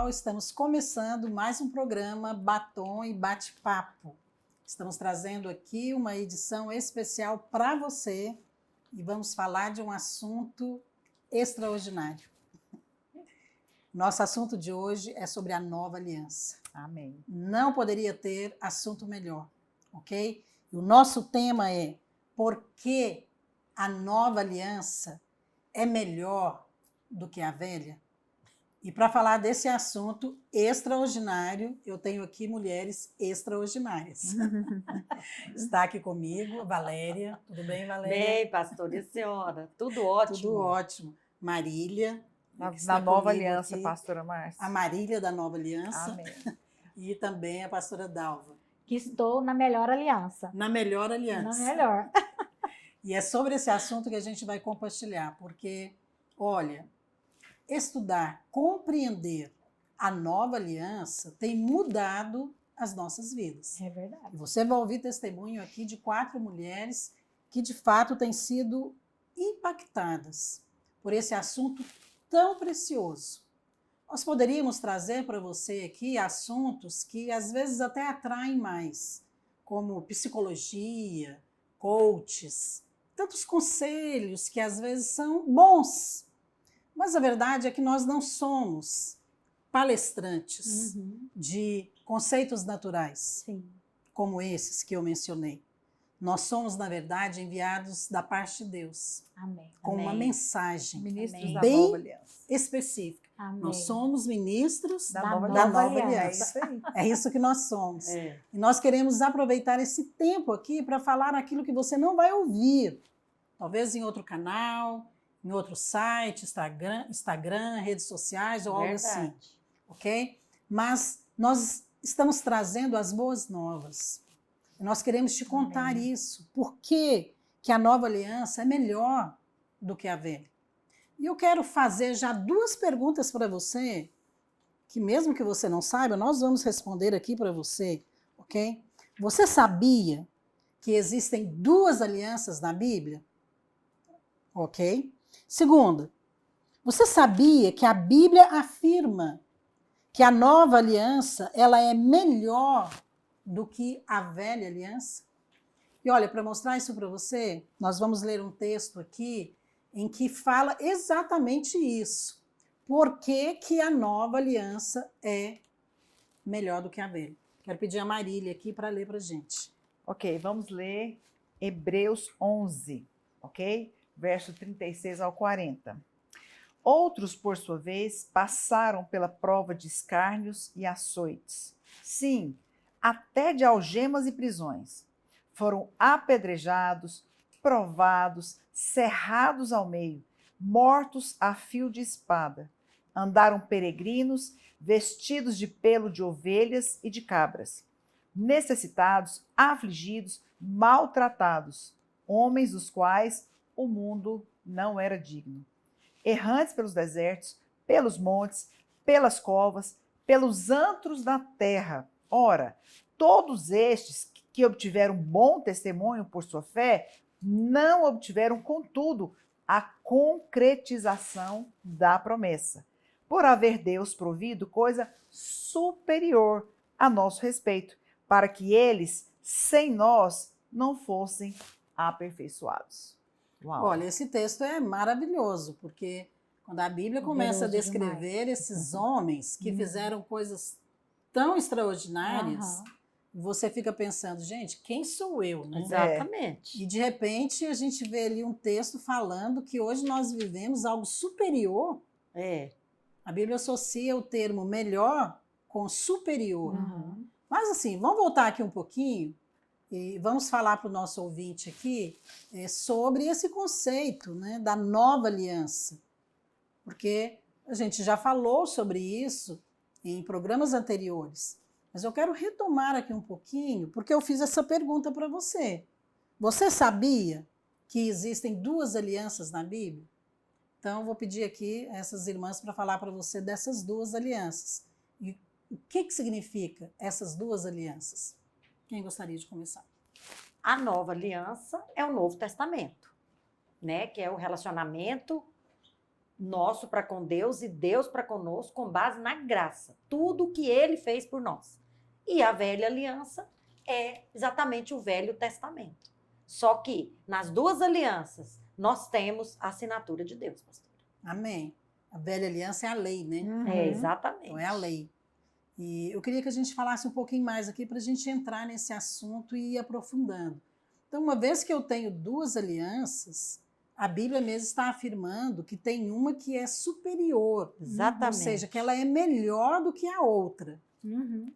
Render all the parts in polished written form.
pessoal, estamos começando mais um programa Batom e Bate-Papo. Estamos trazendo aqui uma edição especial para você e vamos falar de um assunto extraordinário. Nosso assunto de hoje é sobre a nova aliança. Amém. Não poderia ter assunto melhor, ok? E o nosso tema é por que a nova aliança é melhor do que a velha? E para falar desse assunto extraordinário, eu tenho aqui mulheres extraordinárias. Está aqui comigo a Valéria. Tudo bem, Valéria? Bem, pastora e a senhora. Tudo ótimo. Tudo ótimo. Marília. Na nova aliança, aqui, pastora Márcia. a Marília da Nova Aliança. Amém. E também a pastora Dalva. Que estou na melhor aliança. Na melhor aliança. Na melhor. E é sobre esse assunto que a gente vai compartilhar, porque, olha, estudar, compreender a nova aliança tem mudado as nossas vidas. É verdade. E você vai ouvir testemunho aqui de 4 mulheres que, de fato, têm sido impactadas por esse assunto tão precioso. Nós poderíamos trazer para você aqui assuntos que, às vezes, até atraem mais, como psicologia, coaches, tantos conselhos que, às vezes, são bons. Mas a verdade é que nós não somos palestrantes de conceitos naturais, Sim. como esses que eu mencionei. Nós somos, na verdade, enviados da parte de Deus, Amém. com Amém. uma mensagem Ministros Amém. da Bem nova aliança. específica. Amém. Nós somos ministros Da Da nova nova aliança. aliança. É isso aí. É isso que nós somos. É. E nós queremos aproveitar esse tempo aqui para falar aquilo que você não vai ouvir. Talvez em outro canal, em outro site, Instagram, redes sociais ou algo assim. Verdade. Ok? Mas nós estamos trazendo as boas novas. E nós queremos te contar Amém. isso. Por que que a nova aliança é melhor do que a velha? E eu quero fazer já 2 perguntas para você, que mesmo que você não saiba, nós vamos responder aqui para você, ok? Você sabia que existem 2 alianças na Bíblia? Ok? Segunda, você sabia que a Bíblia afirma que a nova aliança ela é melhor do que a velha aliança? E olha, para mostrar isso para você, nós vamos ler um texto aqui em que fala exatamente isso. Por que que a nova aliança é melhor do que a velha? Quero pedir a Marília aqui para ler para a gente. Ok, vamos ler Hebreus 11, ok? Verso 36 ao 40. Outros, por sua vez, passaram pela prova de escárnios e açoites. Sim, até de algemas e prisões. Foram apedrejados, provados, cerrados ao meio, mortos a fio de espada. Andaram peregrinos, vestidos de pelo de ovelhas e de cabras. Necessitados, afligidos, maltratados, homens dos quais o mundo não era digno. Errantes pelos desertos, pelos montes, pelas covas, pelos antros da terra. Ora, todos estes que obtiveram bom testemunho por sua fé, não obtiveram, contudo, a concretização da promessa, por haver Deus provido coisa superior a nosso respeito, para que eles, sem nós, não fossem aperfeiçoados. Uau. Olha, esse texto é maravilhoso, porque quando a Bíblia começa a Poderoso descrever esses homens que fizeram coisas tão extraordinárias, você fica pensando, gente, quem sou eu, né? Exatamente. E de repente a gente vê ali um texto falando que hoje nós vivemos algo superior. É. A Bíblia associa o termo melhor com superior. Uhum. Mas assim, vamos voltar aqui um pouquinho e vamos falar para o nosso ouvinte aqui sobre esse conceito, né, da nova aliança. Porque a gente já falou sobre isso em programas anteriores. Mas eu quero retomar aqui um pouquinho, porque eu fiz essa pergunta para você. Você sabia que existem 2 alianças na Bíblia? Então, eu vou pedir aqui a essas irmãs para falar para você dessas 2 alianças. E o que significa essas 2 alianças? Quem gostaria de começar? A nova aliança é o Novo Testamento, né? Que é o relacionamento nosso para com Deus e Deus para conosco com base na graça. Tudo que ele fez por nós. E a velha aliança é exatamente o Velho Testamento. Só que nas duas alianças nós temos a assinatura de Deus, pastora. Amém. A velha aliança é a lei, né? É, exatamente. Então é a lei. E eu queria que a gente falasse um pouquinho mais aqui para a gente entrar nesse assunto e ir aprofundando. Então, uma vez que eu tenho duas alianças, a Bíblia mesmo está afirmando que tem uma que é superior. Exatamente. Ou seja, que ela é melhor do que a outra. Uhum.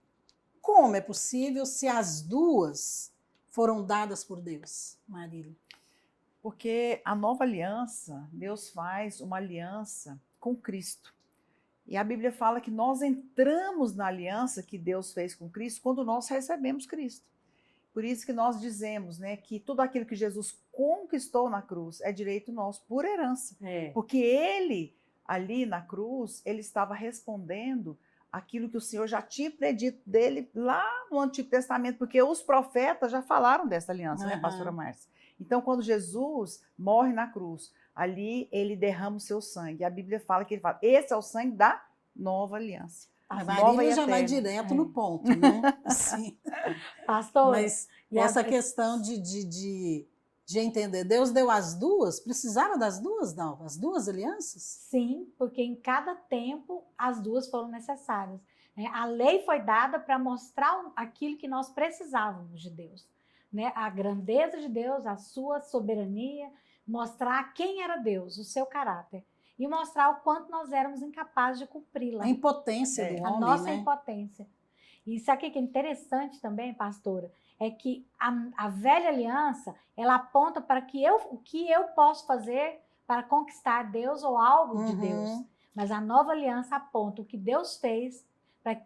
Como é possível se as duas foram dadas por Deus, Marília? Porque a nova aliança, Deus faz uma aliança com Cristo. E a Bíblia fala que nós entramos na aliança que Deus fez com Cristo quando nós recebemos Cristo. Por isso que nós dizemos, né, que tudo aquilo que Jesus conquistou na cruz é direito nosso, por herança. É. Porque ele, ali na cruz, ele estava respondendo aquilo que o Senhor já tinha predito dele lá no Antigo Testamento, porque os profetas já falaram dessa aliança, né, pastora Márcia? Então, quando Jesus morre na cruz, ali ele derrama o seu sangue. A Bíblia fala que ele fala, esse é o sangue da nova aliança. A Nova Marília e já vai eterna. direto no ponto, né? Sim. Pastor, Mas e a essa pre- questão de entender, Deus deu as duas? Precisava das duas, não? As duas alianças? sim, porque em cada tempo as duas foram necessárias. Né? A lei foi dada para mostrar aquilo que nós precisávamos de Deus. Né? A grandeza de Deus, a sua soberania, mostrar quem era Deus, o seu caráter. E mostrar o quanto nós éramos incapazes de cumpri-la. A impotência do A homem, nossa né? impotência. E isso aqui que é interessante também, pastora, é que a velha aliança, ela aponta para o que eu posso fazer para conquistar Deus ou algo de Uhum. Deus. Mas a nova aliança aponta o que Deus fez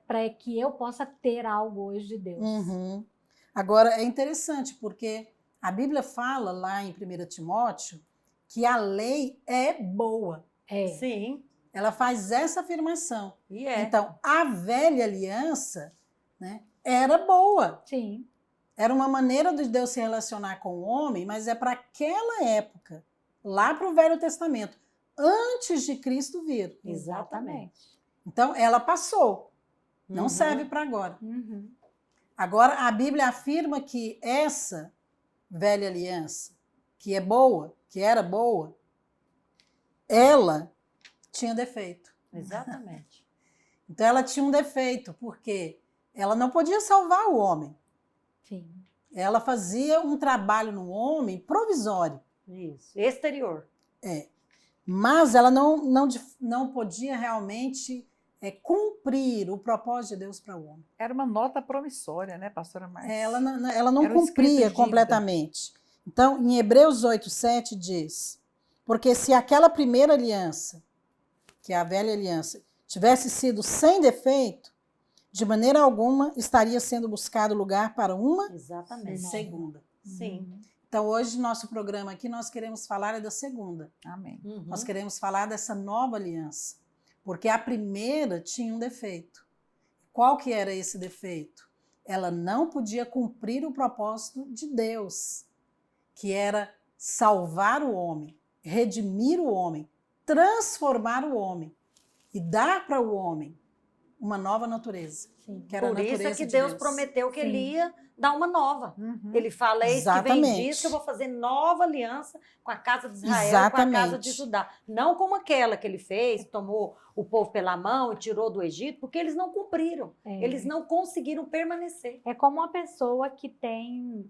para que eu possa ter algo hoje de Deus. Uhum. Agora, é interessante, porque a Bíblia fala lá em 1 Timóteo que a lei é boa. É. Sim, Ela faz essa afirmação. e é. Então, a velha aliança, né, era boa. Sim. Era uma maneira de Deus se relacionar com o homem, mas é para aquela época, lá para o Velho Testamento, antes de Cristo vir. Exatamente. Então, ela passou. Não Uhum. serve para agora. Uhum. Agora, a Bíblia afirma que essa velha aliança, que é boa, que era boa, ela tinha defeito. Exatamente. Então, ela tinha um defeito, porque ela não podia salvar o homem. Sim. Ela fazia um trabalho no homem provisório. Isso. Exterior. Mas ela não podia realmente cumprir o propósito de Deus para o homem. Era uma nota promissória, né, pastora Márcia? Ela não Era um escrito de cumpria dívida. completamente. Então, em Hebreus 8:7 diz, porque se aquela primeira aliança, que é a velha aliança, tivesse sido sem defeito, de maneira alguma estaria sendo buscado lugar para uma Exatamente. segunda. Sim. Então, hoje, nosso programa aqui, nós queremos falar da segunda. Amém. Uhum. Nós queremos falar dessa nova aliança. Porque a primeira tinha um defeito. Qual que era esse defeito? Ela não podia cumprir o propósito de Deus, que era salvar o homem, redimir o homem, transformar o homem e dar para o homem uma nova natureza. Sim. Que era a Por isso é natureza que de Deus prometeu que Sim. ele ia dar uma nova. Uhum. Ele fala, eis que Exatamente. vem disso, eu vou fazer nova aliança com a casa de Israel e Exatamente. com a casa de Judá. Não como aquela que ele fez, tomou o povo pela mão e tirou do Egito, porque eles não cumpriram. É. Eles não conseguiram permanecer. É como uma pessoa que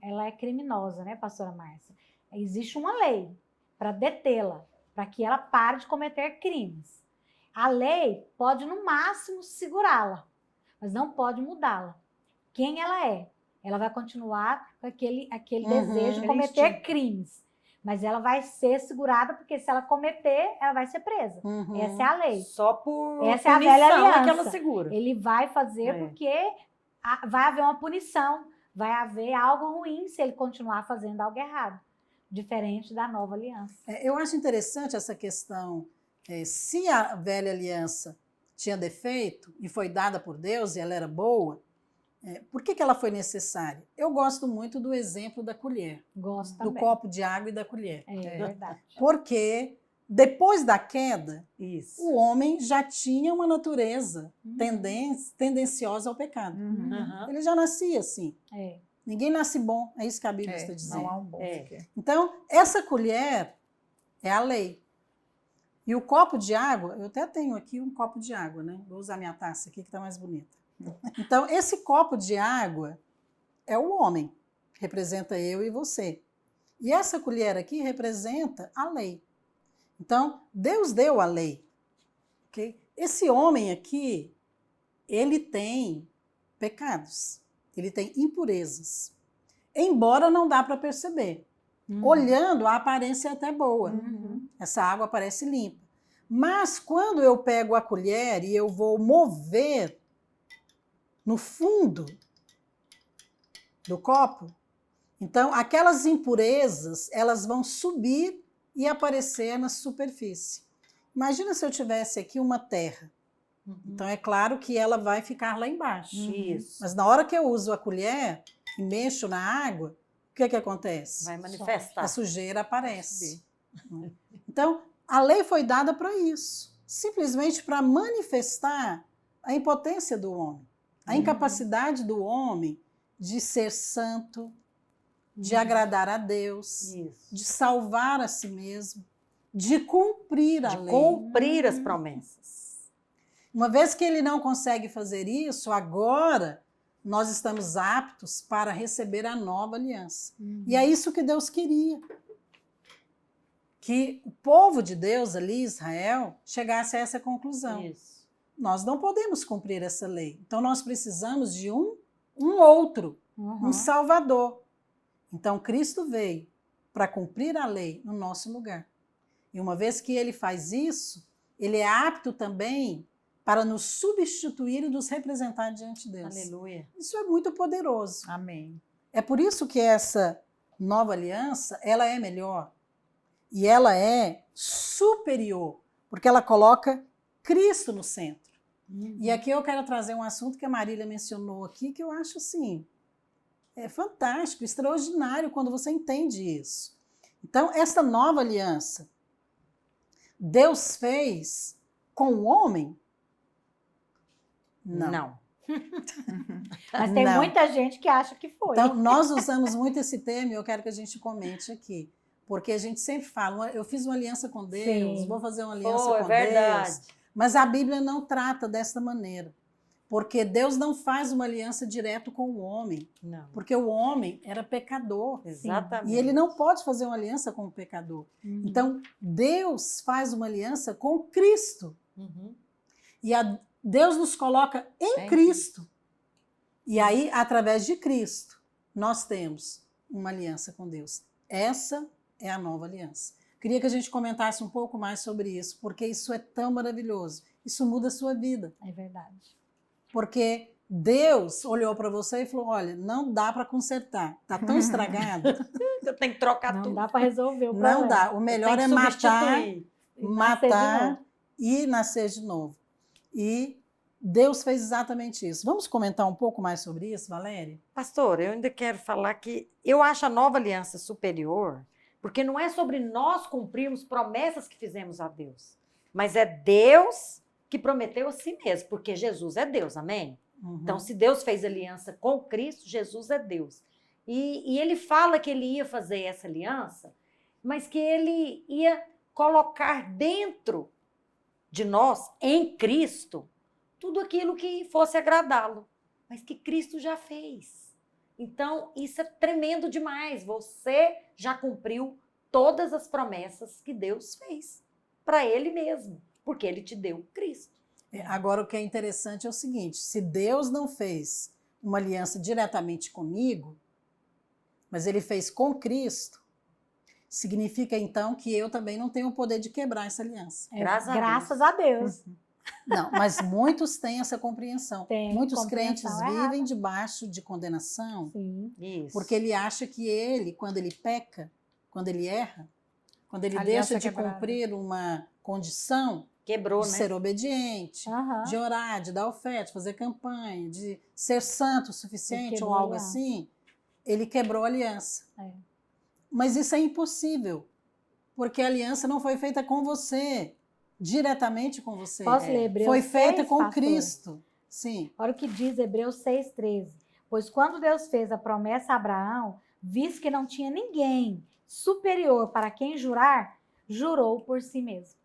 ela é criminosa, né, pastora Márcia? Existe uma lei para detê-la, para que ela pare de cometer crimes. A lei pode, no máximo, segurá-la, mas não pode mudá-la. Quem ela é? Ela vai continuar com aquele desejo de cometer instinto. crimes. Mas ela vai ser segurada, porque se ela cometer, ela vai ser presa. Uhum. Essa é a lei. Só por Essa é a velha punição é que ela aliança. segura. Ele vai fazer É. porque vai haver uma punição, vai haver algo ruim se ele continuar fazendo algo errado, diferente da nova aliança. Eu acho interessante essa questão. Se a velha aliança tinha defeito e foi dada por Deus e ela era boa, por que ela foi necessária? Eu gosto muito do exemplo da colher, Gosto do também. copo de água e da colher. É verdade. Porque depois da queda, Isso. o homem já tinha uma natureza Uhum. tendenciosa ao pecado. Uhum. Aham. Ele já nascia assim. É. Ninguém nasce bom, é isso que a Bíblia está É, dizendo. não há um bom É. sequer. Então, essa colher é a lei. E o copo de água, eu até tenho aqui um copo de água, né? Vou usar minha taça aqui que está mais bonita. Então, esse copo de água é o homem, representa eu e você. E essa colher aqui representa a lei. Então, Deus deu a lei. Okay? Esse homem aqui, ele tem pecados, ele tem impurezas. Embora não dá para perceber. Olhando, a aparência é até boa. Uhum. Essa água parece limpa. Mas quando eu pego a colher e eu vou mover no fundo do copo, então aquelas impurezas, elas vão subir e aparecer na superfície. Imagina se eu tivesse aqui uma terra. Uhum. Então é claro que ela vai ficar lá embaixo. Isso. Mas na hora que eu uso a colher e mexo na água, o que acontece? Vai manifestar. A sujeira aparece. Então, a lei foi dada para isso. Simplesmente para manifestar a impotência do homem. A incapacidade do homem de ser santo, de agradar a Deus, Isso. de salvar a si mesmo, de cumprir a De lei. cumprir as promessas. Uma vez que ele não consegue fazer isso, agora nós estamos aptos para receber a nova aliança. E é isso que Deus queria. Que o povo de Deus ali, Israel, chegasse a essa conclusão. Isso. Nós não podemos cumprir essa lei. Então nós precisamos de um outro, Uhum. um Salvador. Então Cristo veio para cumprir a lei no nosso lugar. E uma vez que ele faz isso, ele é apto também para nos substituir e nos representar diante de Deus. Aleluia. Isso é muito poderoso. Amém. É por isso que essa nova aliança, ela é melhor. E ela é superior, porque ela coloca Cristo no centro. E aqui eu quero trazer um assunto que a Marília mencionou aqui, que eu acho assim, é fantástico, extraordinário quando você entende isso. Então, essa nova aliança, Deus fez com o homem? Não. Mas tem Não. muita gente que acha que foi. Então, nós usamos muito esse termo e eu quero que a gente comente aqui. Porque a gente sempre fala, eu fiz uma aliança com Deus, Sim. vou fazer uma aliança Foi, com verdade. Deus. Mas a Bíblia não trata dessa maneira. Porque Deus não faz uma aliança direto com o homem. Não. Porque o homem era pecador. Exatamente. E ele não pode fazer uma aliança com o pecador. Uhum. Então, Deus faz uma aliança com Cristo. Uhum. E Deus nos coloca em Cristo. E aí, através de Cristo, nós temos uma aliança com Deus. Essa é a nova aliança. Queria que a gente comentasse um pouco mais sobre isso, porque isso é tão maravilhoso. Isso muda a sua vida. É verdade. Porque Deus olhou para você e falou, olha, não dá para consertar. Está tão estragado. Eu tenho que trocar Não tudo. dá para resolver o problema. Não dá. O melhor é matar, substituir. E nascer de matar novo. e nascer de novo. E Deus fez exatamente isso. Vamos comentar um pouco mais sobre isso, Valéria? Pastor, eu ainda quero falar que eu acho a nova aliança superior, porque não é sobre nós cumprirmos promessas que fizemos a Deus, mas é Deus que prometeu a si mesmo, porque Jesus é Deus, amém? Uhum. Então, se Deus fez aliança com Cristo, Jesus é Deus. E ele fala que ele ia fazer essa aliança, mas que ele ia colocar dentro de nós, em Cristo, tudo aquilo que fosse agradá-lo, mas que Cristo já fez. Então, isso é tremendo demais. Você já cumpriu todas as promessas que Deus fez para Ele mesmo, porque Ele te deu Cristo. Agora, o que é interessante é o seguinte, se Deus não fez uma aliança diretamente comigo, mas Ele fez com Cristo, significa então que eu também não tenho o poder de quebrar essa aliança. É, Graças a Deus. a Deus. Não, mas muitos têm essa compreensão. Tem Muitos crentes compreensão vivem debaixo de condenação, Sim. Isso. porque ele acha que ele, quando ele peca, quando ele erra, quando ele Aliança deixa de quebrada. cumprir uma condição Quebrou, de né? ser obediente, Aham. de orar, de dar oferta, de fazer campanha, de ser santo o suficiente quebrou ou a algo aliança. assim, ele quebrou a aliança. É. Mas isso é impossível. Porque a aliança não foi feita com você, diretamente com você. Posso ler Hebreus Foi feita 6, com pastora? Cristo. Sim. Olha o que diz Hebreus 6,13. Pois quando Deus fez a promessa a Abraão, visto que não tinha ninguém superior para quem jurar, jurou por si mesmo.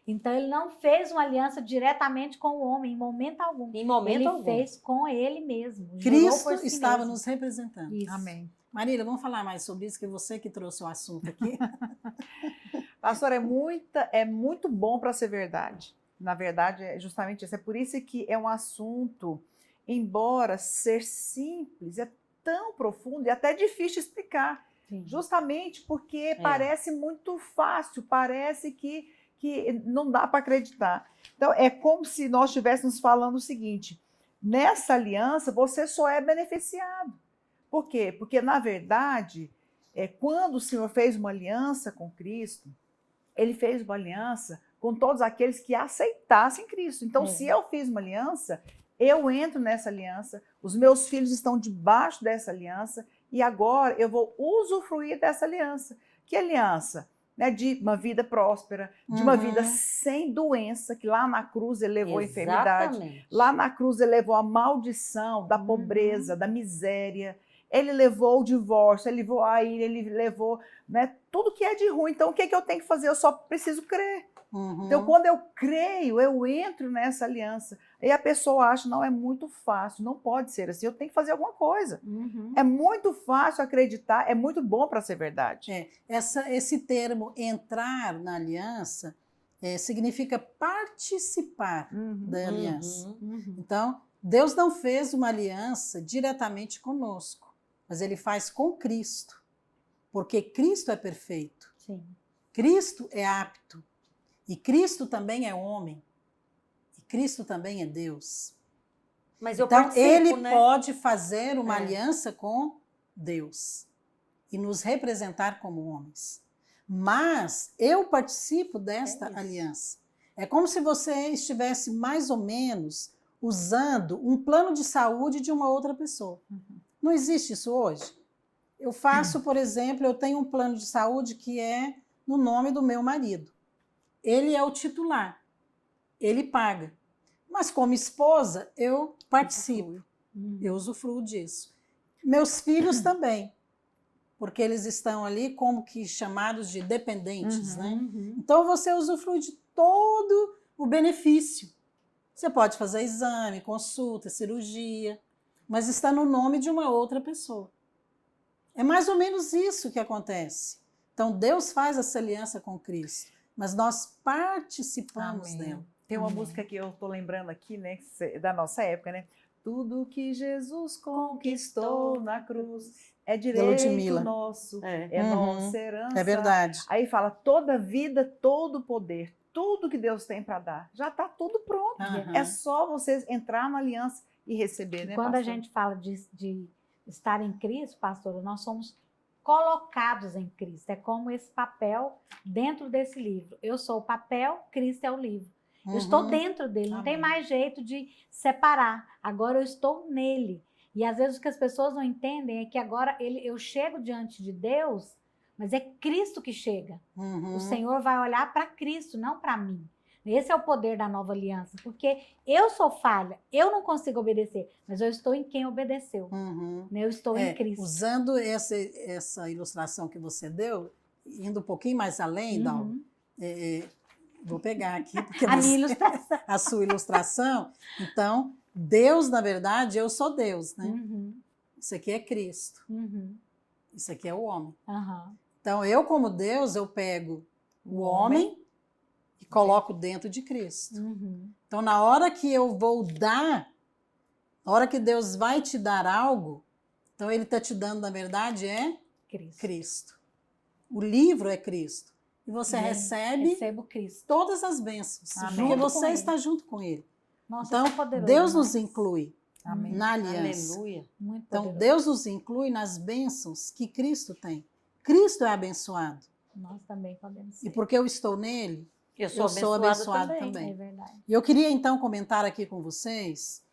Então ele não fez uma aliança diretamente com o homem, em momento algum. Em momento Ele algum. fez com ele mesmo. Jurou Cristo por si estava mesmo. nos representando. Isso. Amém. Marília, vamos falar mais sobre isso, que você que trouxe o assunto aqui. Pastor, é muito bom para ser verdade. Na verdade, é justamente isso. É por isso que é um assunto, embora ser simples, é tão profundo e até difícil de explicar. Sim. Justamente porque parece muito fácil, parece que não dá para acreditar. Então, é como se nós estivéssemos falando o seguinte: nessa aliança, você só é beneficiado. Por quê? Porque, na verdade, quando o Senhor fez uma aliança com Cristo, ele fez uma aliança com todos aqueles que aceitassem Cristo. Então, se eu fiz uma aliança, eu entro nessa aliança, os meus filhos estão debaixo dessa aliança, e agora eu vou usufruir dessa aliança. Que aliança? De uma vida próspera, de uma vida sem doença, que lá na cruz ele levou a enfermidade, Exatamente. lá na cruz ele levou a maldição da pobreza, da miséria, ele levou o divórcio, ele levou a ira, ele levou tudo que é de ruim. Então, o que eu tenho que fazer? Eu só preciso crer. Então, quando eu creio, eu entro nessa aliança. E a pessoa acha, não, é muito fácil, não pode ser assim, eu tenho que fazer alguma coisa. É muito fácil acreditar, é muito bom para ser verdade. Esse termo entrar na aliança significa participar da aliança. Então, Deus não fez uma aliança diretamente conosco, mas ele faz com Cristo, porque Cristo é perfeito. Sim. Cristo é apto. E Cristo também é homem. E Cristo também é Deus. Mas eu Então, participo, ele né? pode fazer uma aliança com Deus e nos representar como homens. Mas eu participo desta aliança. É como se você estivesse mais ou menos usando um plano de saúde de uma outra pessoa. Não existe isso hoje? Eu faço, por exemplo, eu tenho um plano de saúde que é no nome do meu marido. Ele é o titular, ele paga. Mas como esposa, eu participo, eu usufruo disso. Meus filhos também, porque eles estão ali como que chamados de dependentes, né? Então você usufrui de todo o benefício. Você pode fazer exame, consulta, cirurgia, mas está no nome de uma outra pessoa. É mais ou menos isso que acontece. Então Deus faz essa aliança com Cristo, mas nós participamos dela. Tem uma música que eu estou lembrando aqui, né, da nossa época, né? Tudo que Jesus conquistou na cruz é direito nosso, é nossa herança. É verdade. Aí fala, toda vida, todo poder, tudo que Deus tem para dar, já está tudo pronto. É só vocês entrar na aliança e receber, né, Quando pastor? a gente fala de estar em Cristo, pastor, nós somos colocados em Cristo. É como esse papel dentro desse livro. Eu sou o papel, Cristo é o livro. Eu estou dentro dele, não tem mais jeito de separar. Agora eu estou nele. E às vezes o que as pessoas não entendem é que agora eu chego diante de Deus, mas é Cristo que chega. O Senhor vai olhar para Cristo, não para mim. Esse é o poder da nova aliança, porque eu sou falha, eu não consigo obedecer, mas eu estou em quem obedeceu. Eu estou em Cristo. Usando essa ilustração que você deu, indo um pouquinho mais além, Dalva, vou pegar aqui, porque a sua ilustração. Então, Deus, na verdade, eu sou Deus, né? Isso aqui é Cristo. Isso aqui é o homem. Então, eu como Deus, eu pego o homem e coloco dentro de Cristo. Então, na hora que eu vou dar, na hora que Deus vai te dar algo, então ele está te dando, na verdade, Cristo. O livro é Cristo. E você recebe Cristo. todas as bênçãos, Amém. porque você está junto com ele. Nossa, então, isso é poderoso, Deus né? nos inclui na aliança. Aleluia. Muito Então, poderoso. Deus nos inclui nas bênçãos que Cristo tem. Cristo é abençoado. Nós também podemos ser. E porque eu estou nele, Eu eu sou abençoado É também. verdade. E eu queria, então, comentar aqui com vocês,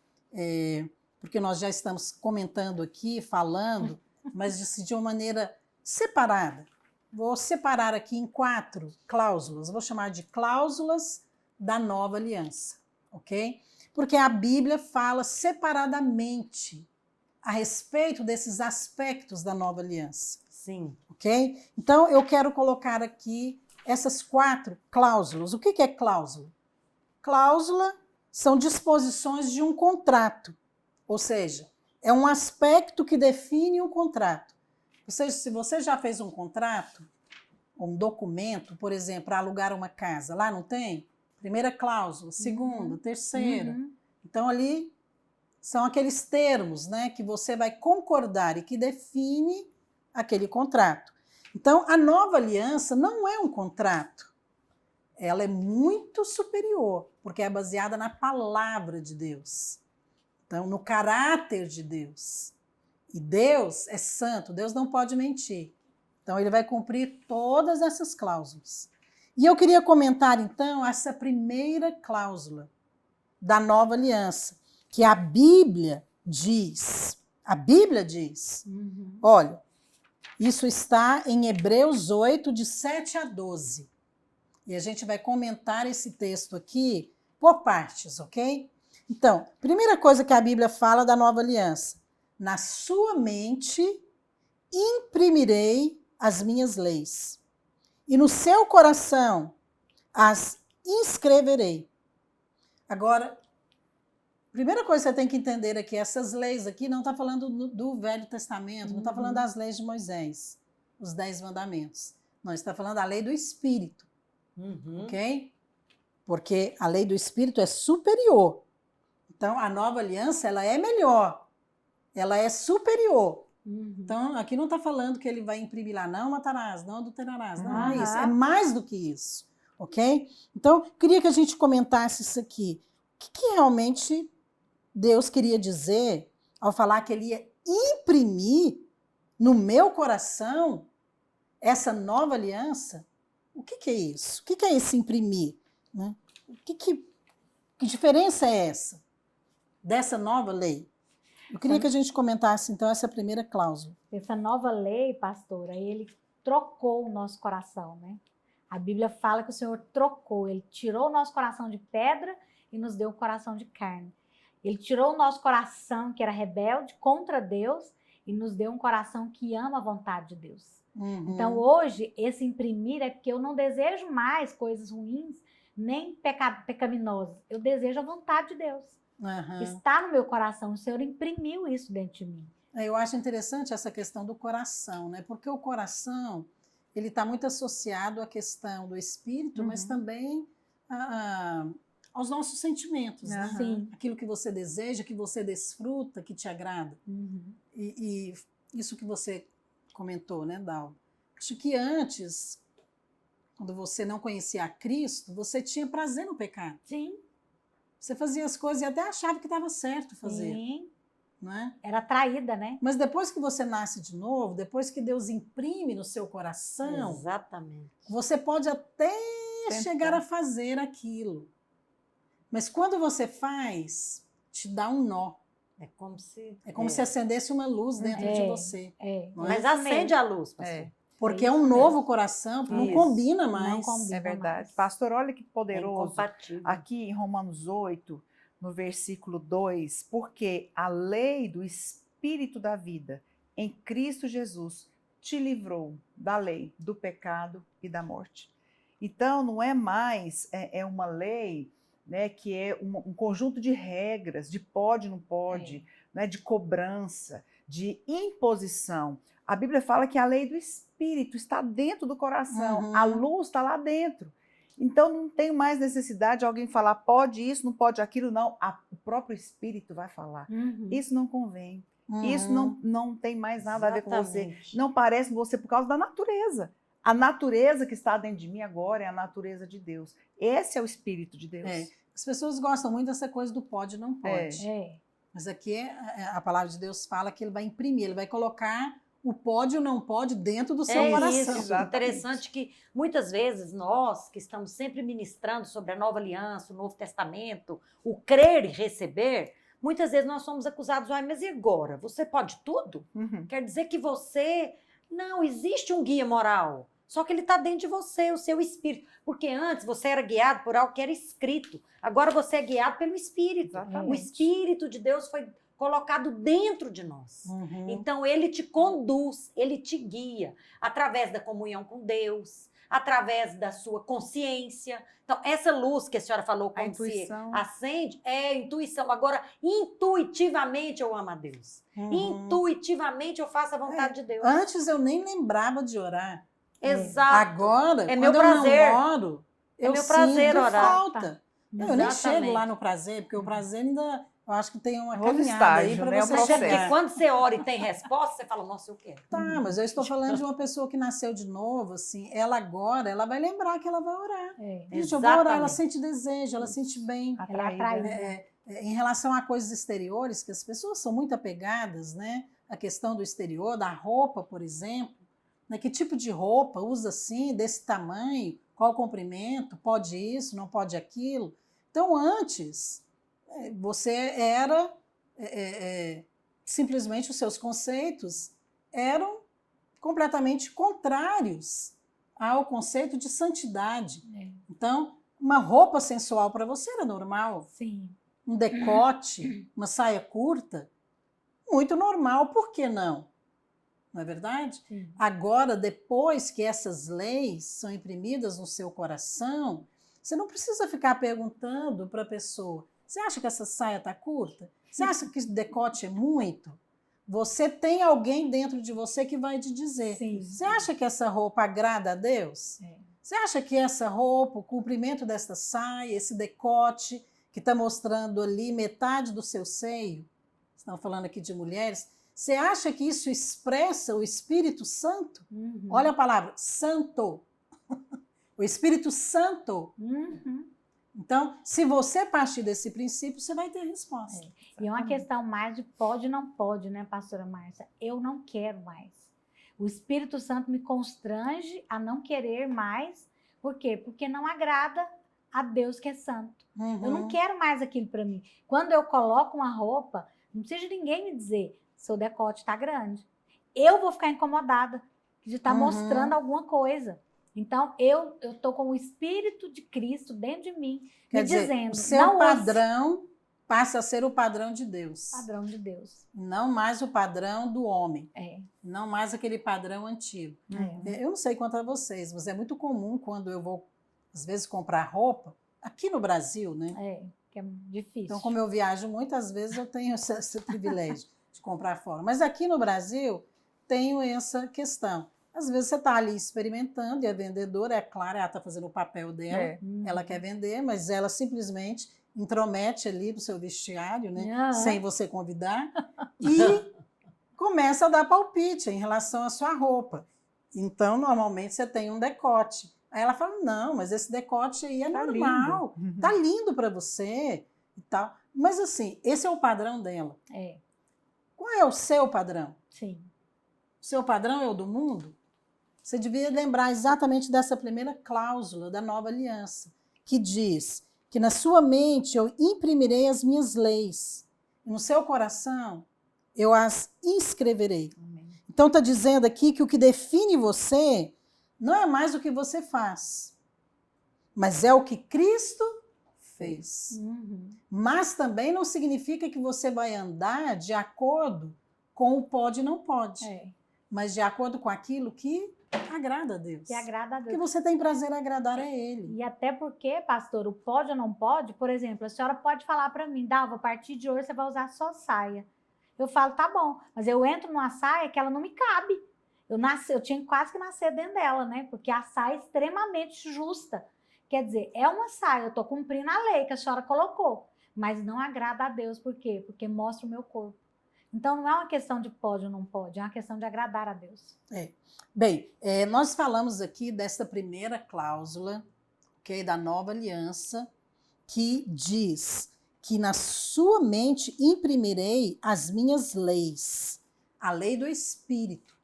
porque nós já estamos comentando aqui, falando, mas de uma maneira separada. vou separar aqui em 4 cláusulas. Vou chamar de cláusulas da nova aliança, ok? Porque a Bíblia fala separadamente a respeito desses aspectos da nova aliança. Sim. Ok? Então, eu quero colocar aqui essas 4 cláusulas. O que é cláusula? Cláusula são disposições de um contrato, ou seja, é um aspecto que define um contrato. Ou seja, se você já fez um contrato, um documento, por exemplo, para alugar uma casa, lá não tem? Primeira cláusula, segunda, terceira. Então, ali são aqueles termos, né, que você vai concordar e que define aquele contrato. Então, a nova aliança não é um contrato. Ela é muito superior, porque é baseada na palavra de Deus. Então, no caráter de Deus. E Deus é santo, Deus não pode mentir. Então, ele vai cumprir todas essas cláusulas. E eu queria comentar, então, essa primeira cláusula da nova aliança, que a Bíblia diz. A Bíblia diz, olha, isso está em Hebreus 8, de 7 a 12. E a gente vai comentar esse texto aqui por partes, ok? Então, primeira coisa que a Bíblia fala da nova aliança. Na sua mente imprimirei as minhas leis, e no seu coração as inscreverei. Agora, primeira coisa que você tem que entender aqui, essas leis aqui não está falando do Velho Testamento, não está falando das leis de Moisés, os 10 mandamentos. Não, está falando da lei do Espírito, ok? Porque a lei do Espírito é superior. Então, a nova aliança, ela é melhor, ela é superior. Então, aqui não está falando que ele vai imprimir lá, não matarás, não adulterarás, não é isso, é mais do que isso, ok? Então, queria que a gente comentasse isso aqui. O que realmente Deus queria dizer ao falar que ele ia imprimir no meu coração essa nova aliança? O que é isso? O que é esse imprimir? Né? Que diferença é essa dessa nova lei? Eu queria que a gente comentasse, então, essa primeira cláusula. Essa nova lei, pastora, ele trocou o nosso coração, né? A Bíblia fala que o Senhor trocou, ele tirou o nosso coração de pedra e nos deu um coração de carne. Ele tirou o nosso coração, que era rebelde, contra Deus, e nos deu um coração que ama a vontade de Deus. Então, hoje, esse imprimir é porque eu não desejo mais coisas ruins, nem pecaminosas. Eu desejo a vontade de Deus. Está no meu coração. O Senhor imprimiu isso dentro de mim. Eu acho interessante essa questão do coração, né? Porque o coração, ele está muito associado à questão do espírito, mas também aos nossos sentimentos, né? Sim. Aquilo que você deseja, que você desfruta, que te agrada. E isso que você comentou, né, Dal? Acho que antes, quando você não conhecia a Cristo, você tinha prazer no pecado. Sim. Você fazia as coisas e até achava que estava certo fazer. Sim. Não é? Era traída, né? Mas depois que você nasce de novo, depois que Deus imprime no seu coração, Exatamente. você pode até chegar a fazer aquilo. Mas quando você faz, te dá um nó. É como se... É como se acendesse uma luz dentro de você. Não é? Mas acende a luz, pastor. Porque é um novo coração, não combina mais. Não combina É verdade. mais. Pastor, olha que É poderoso. incompatível. Aqui em Romanos 8, no versículo 2, porque a lei do Espírito da vida em Cristo Jesus te livrou da lei, do pecado e da morte. Então, não é mais uma lei, né, que é um conjunto de regras, de pode, não pode, né, de cobrança, de imposição. A Bíblia fala que a lei do Espírito está dentro do coração, a luz está lá dentro. Então, não tem mais necessidade de alguém falar pode isso, não pode aquilo, não. O próprio Espírito vai falar. Isso não convém. Isso não tem mais nada a ver com você. Exatamente. Não parece com você por causa da natureza. A natureza que está dentro de mim agora é a natureza de Deus. Esse é o Espírito de Deus. As pessoas gostam muito dessa coisa do pode e não pode. Mas aqui a palavra de Deus fala que ele vai imprimir, ele vai colocar o pode e o não pode dentro do seu coração. Isso, interessante que muitas vezes nós que estamos sempre ministrando sobre a nova aliança, o Novo Testamento, o crer e receber, muitas vezes nós somos acusados, mas e agora? Você pode tudo? Quer dizer que você... Não, existe um guia moral. Só que ele está dentro de você, o seu espírito. Porque antes você era guiado por algo que era escrito. Agora você é guiado pelo Espírito. Exatamente. O Espírito de Deus foi colocado dentro de nós. Uhum. Então, ele te conduz, ele te guia através da comunhão com Deus, através da sua consciência. Então, essa luz que a senhora falou, A quando se intuição. acende, é intuição. Agora, intuitivamente eu amo a Deus. Uhum. Intuitivamente eu faço a vontade de Deus. Antes eu nem lembrava de orar. Exato. Agora, É quando meu eu prazer. não oro, eu meu prazer sinto orar. falta. Eu nem chego Exatamente. lá no prazer, porque o prazer ainda, eu acho que tem uma Outro caminhada aí estágio, para né? você O Porque processo. quando você ora e tem resposta, você fala, nossa, eu quero. Tá, mas eu estou falando de uma pessoa que nasceu de novo, assim, ela agora, ela vai lembrar que ela vai orar. É. Gente, eu vou orar, ela Exatamente. sente desejo, ela sente bem. Ela é atraída. Em relação a coisas exteriores, que as pessoas são muito apegadas, né? A questão do exterior, da roupa, por exemplo. Né? Que tipo de roupa usa assim, desse tamanho, qual o comprimento, pode isso, não pode aquilo. Então, antes, você era, simplesmente os seus conceitos eram completamente contrários ao conceito de santidade. É. Então, uma roupa sensual para você era normal. Sim. Um decote, uma saia curta, muito normal, por que não? Não é verdade? Sim. Agora, depois que essas leis são imprimidas no seu coração, você não precisa ficar perguntando para a pessoa, você acha que essa saia está curta? Você acha que esse decote é muito? Você tem alguém dentro de você que vai te dizer, Sim. você acha que essa roupa agrada a Deus? É. Você acha que essa roupa, o comprimento desta saia, esse decote que está mostrando ali metade do seu seio, estamos falando aqui de mulheres, você acha que isso expressa o Espírito Santo? Uhum. Olha a palavra, santo. O Espírito Santo. Uhum. Então, se você partir desse princípio, você vai ter resposta. E é uma questão mais de pode ou não pode, né, pastora Márcia? Eu não quero mais. O Espírito Santo me constrange a não querer mais. Por quê? Porque não agrada a Deus que é santo. Uhum. Eu não quero mais aquilo para mim. Quando eu coloco uma roupa, não precisa de ninguém me dizer, seu decote está grande. Eu vou ficar incomodada de estar mostrando alguma coisa. Então, eu estou com o Espírito de Cristo dentro de mim, Quer me dizer, dizendo, o seu não padrão passa a ser o padrão de Deus. padrão de Deus. Não mais o padrão do homem. É. Não mais aquele padrão antigo. É. Eu não sei quanto a vocês, mas é muito comum quando eu vou, às vezes, comprar roupa, aqui no Brasil, né? É, que é difícil. Então, como eu viajo muitas vezes, eu tenho esse privilégio de comprar fora. Mas aqui no Brasil, tenho essa questão. Às vezes você está ali experimentando e a vendedora, é claro, ela está fazendo o papel dela, ela quer vender, mas ela simplesmente intromete ali no seu vestiário, né, sem você convidar, e começa a dar palpite em relação à sua roupa. Então, normalmente, você tem um decote. Aí ela fala, não, mas esse decote aí é normal, tá lindo para você e tal. Mas assim, esse é o padrão dela. É. Qual é o seu padrão? Sim. O seu padrão é o do mundo? Você devia lembrar exatamente dessa primeira cláusula da nova aliança, que diz que na sua mente eu imprimirei as minhas leis, e no seu coração eu as inscreverei. Amém. Então está dizendo aqui que o que define você não é mais o que você faz, mas é o que Cristo fez. Mas também não significa que você vai andar de acordo com o pode e não pode, mas de acordo com aquilo que agrada a Deus. Que agrada a Deus. Que você tem prazer em agradar a Ele. E até porque, pastor, o pode ou não pode, por exemplo, a senhora pode falar para mim, Dalva, a partir de hoje você vai usar só saia. Eu falo, tá bom, mas eu entro numa saia que ela não me cabe. Eu tinha quase que nascer dentro dela, né? Porque a saia é extremamente justa. Quer dizer, é uma saia, eu tô cumprindo a lei que a senhora colocou, mas não agrada a Deus, por quê? Porque mostra o meu corpo. Então, não é uma questão de pode ou não pode, é uma questão de agradar a Deus. Bem, nós falamos aqui dessa primeira cláusula, okay, da nova aliança, que diz que na sua mente imprimirei as minhas leis, a lei do Espírito,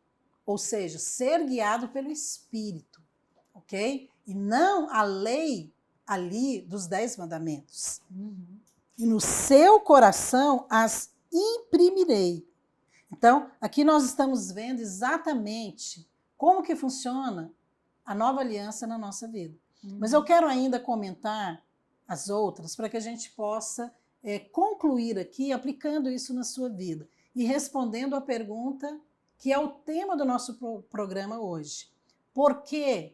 ou seja, ser guiado pelo Espírito, ok? E não a lei ali dos 10 mandamentos. E no seu coração as imprimirei. Então, aqui nós estamos vendo exatamente como que funciona a nova aliança na nossa vida. Mas eu quero ainda comentar as outras para que a gente possa concluir aqui aplicando isso na sua vida e respondendo a pergunta que é o tema do nosso programa hoje. Por que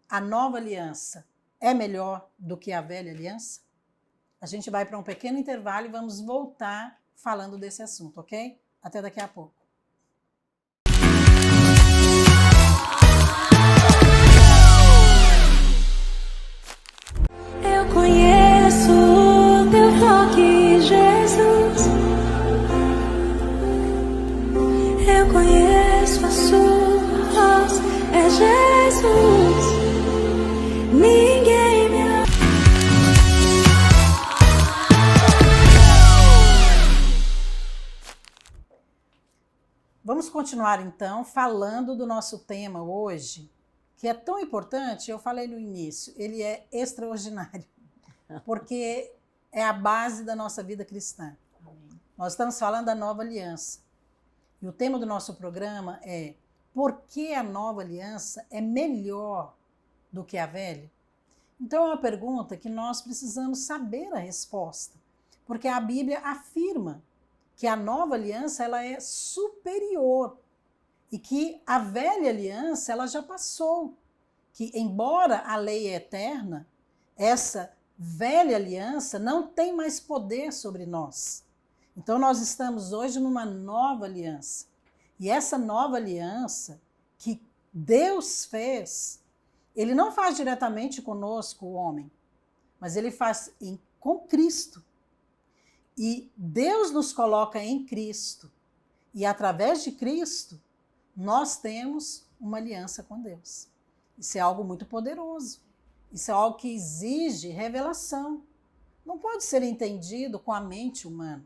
a nova aliança é melhor do que a velha aliança? A gente vai para um pequeno intervalo e vamos voltar falando desse assunto, ok? Até daqui a pouco. Eu conheço o teu toque, Jesus. Eu conheço a sua voz, é Jesus. Ninguém me ama. Vamos continuar então falando do nosso tema hoje, que é tão importante. Eu falei no início, ele é extraordinário, porque é a base da nossa vida cristã. Nós estamos falando da nova aliança. E o tema do nosso programa é: por que a nova aliança é melhor do que a velha? Então é uma pergunta que nós precisamos saber a resposta, porque a Bíblia afirma que a nova aliança ela é superior e que a velha aliança ela já passou, que embora a lei é eterna, essa velha aliança não tem mais poder sobre nós. Então nós estamos hoje numa nova aliança. E essa nova aliança que Deus fez, ele não faz diretamente conosco, o homem, mas ele faz com Cristo. E Deus nos coloca em Cristo. E através de Cristo, nós temos uma aliança com Deus. Isso é algo muito poderoso. Isso é algo que exige revelação. Não pode ser entendido com a mente humana.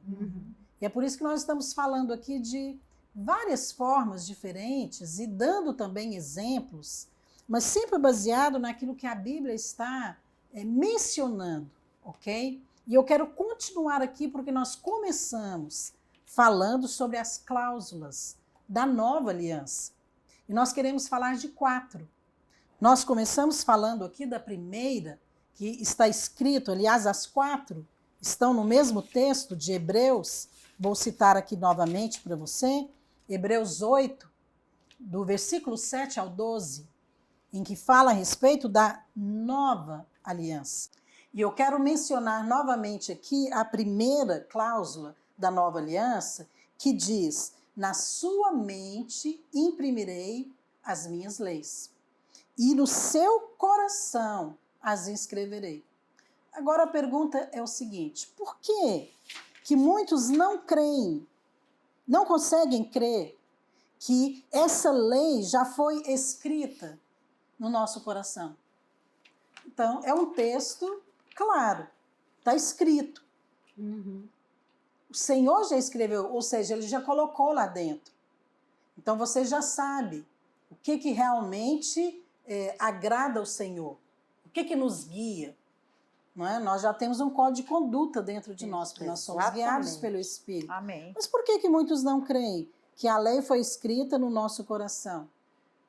E é por isso que nós estamos falando aqui de várias formas diferentes e dando também exemplos, mas sempre baseado naquilo que a Bíblia está mencionando, ok? E eu quero continuar aqui porque nós começamos falando sobre as cláusulas da nova aliança. E nós queremos falar de 4. Nós começamos falando aqui da primeira, que está escrito, aliás, as 4 estão no mesmo texto de Hebreus. Vou citar aqui novamente para você, Hebreus 8, do versículo 7 ao 12, em que fala a respeito da nova aliança. E eu quero mencionar novamente aqui a primeira cláusula da nova aliança, que diz: na sua mente imprimirei as minhas leis, e no seu coração as inscreverei. Agora a pergunta é o seguinte: por que muitos não creem, não conseguem crer que essa lei já foi escrita no nosso coração? Então, é um texto claro, está escrito. O Senhor já escreveu, ou seja, ele já colocou lá dentro. Então você já sabe o que realmente agrada ao Senhor, o que nos guia. Não é? Nós já temos um código de conduta dentro de nós, porque nós somos guiados pelo Espírito. Amém. Mas por que muitos não creem que a lei foi escrita no nosso coração?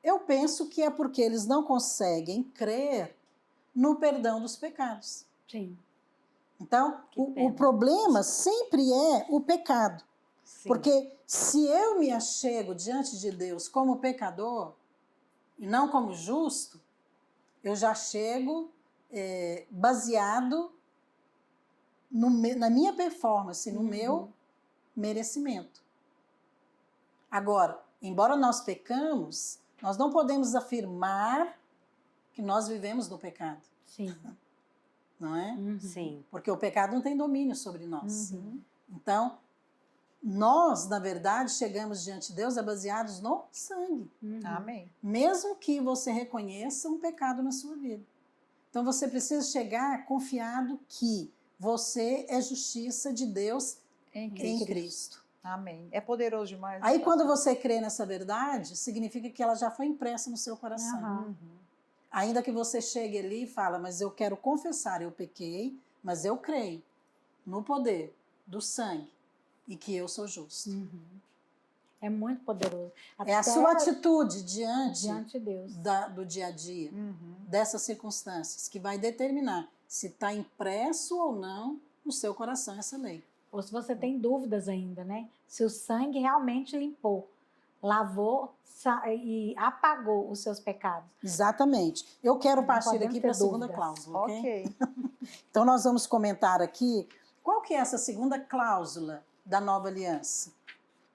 Eu penso que é porque eles não conseguem crer no perdão dos pecados. Sim. Então, o problema sempre é o pecado. Sim. Porque se eu me achego diante de Deus como pecador e não como justo, eu já chego baseado na minha performance, no meu merecimento. Agora, embora nós pecamos, nós não podemos afirmar que nós vivemos no pecado. Sim. Não é? Sim. Porque o pecado não tem domínio sobre nós. Então, nós, na verdade, chegamos diante de Deus baseados no sangue. Amém. Mesmo que você reconheça um pecado na sua vida. Então, você precisa chegar confiado que você é justiça de Deus em Cristo. Amém. É poderoso demais. Aí, quando você crê nessa verdade, significa que ela já foi impressa no seu coração. Ainda que você chegue ali e fala, mas eu quero confessar, eu pequei, mas eu creio no poder do sangue e que eu sou justo. É muito poderoso. É a Até sua atitude diante diante de Deus. do dia a dia, Uhum. dessas circunstâncias, que vai determinar se está impresso ou não no seu coração essa lei. Ou se você tem dúvidas ainda, né? Se o sangue realmente limpou, lavou e apagou os seus pecados. Exatamente. Eu quero Não partir podemos aqui ter para a segunda dúvidas. cláusula, ok? Ok. Então nós vamos comentar aqui qual que é essa segunda cláusula da nova aliança.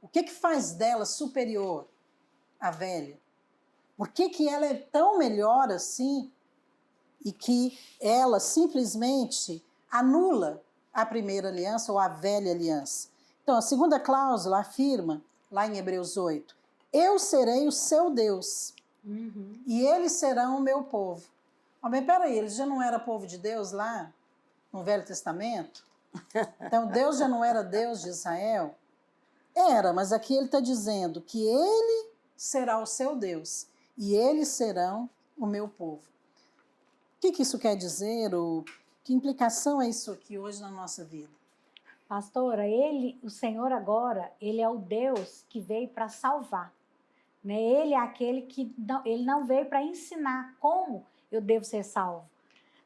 O que faz dela superior à velha? Por que ela é tão melhor assim e que ela simplesmente anula a primeira aliança ou a velha aliança? Então, a segunda cláusula afirma, lá em Hebreus 8, eu serei o seu Deus Uhum. e eles serão o meu povo. Mas peraí, eles já não eram povo de Deus lá no Velho Testamento? Então, Deus já não era Deus de Israel? Era, mas aqui ele está dizendo que ele será o seu Deus e eles serão o meu povo. O que isso quer dizer? Que implicação é isso aqui hoje na nossa vida? Pastora, o Senhor agora, ele é o Deus que veio para salvar. Né? Ele é aquele que ele não veio para ensinar como eu devo ser salvo.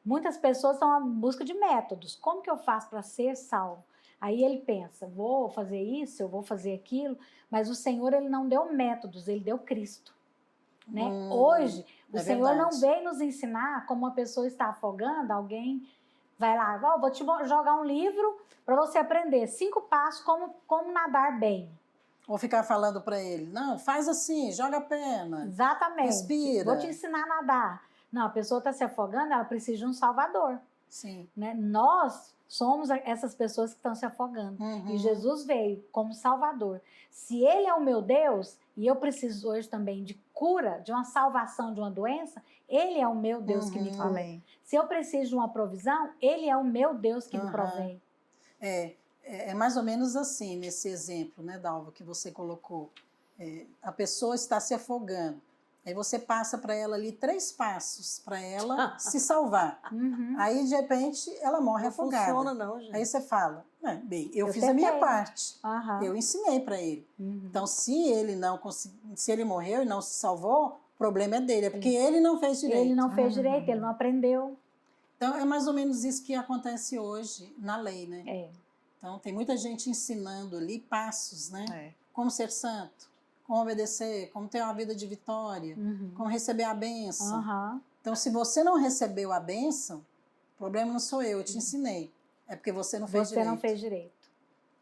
Muitas pessoas estão em busca de métodos. Como que eu faço para ser salvo? Aí ele pensa, vou fazer isso, eu vou fazer aquilo, mas o Senhor ele não deu métodos, ele deu Cristo. Né? Hoje, o Senhor não veio nos ensinar como uma pessoa está afogando, alguém vai lá, vou te jogar um livro para você aprender 5 passos como nadar bem. Ou ficar falando para ele, não, faz assim, joga a perna. Exatamente. Respira. Vou te ensinar a nadar. Não, a pessoa está se afogando, ela precisa de um salvador. Sim. Né? Nós somos essas pessoas que estão se afogando. Uhum. E Jesus veio como salvador. Se ele é o meu Deus, e eu preciso hoje também de cura, de uma salvação de uma doença, ele é o meu Deus que me cura. Amém. Se eu preciso de uma provisão, ele é o meu Deus que me provém. É mais ou menos assim, nesse exemplo, né, Dalva, que você colocou. A pessoa está se afogando. Aí você passa para ela ali 3 passos para ela se salvar. Uhum. Aí, de repente, ela morre afogada. Não funciona não, gente. Aí você fala, bem, eu fiz tentei. a minha parte. Uhum. Eu ensinei para ele. Uhum. Então, se ele morreu e não se salvou, o problema é dele, é porque ele não fez direito. Ele não fez direito, ele não aprendeu. Então, é mais ou menos isso que acontece hoje na lei, né? É. Então, tem muita gente ensinando ali passos, né? É. Como ser santo, como obedecer, como ter uma vida de vitória, como receber a bênção. Uhum. Então, se você não recebeu a bênção, o problema não sou eu te ensinei. É porque você não fez direito. Você não fez direito.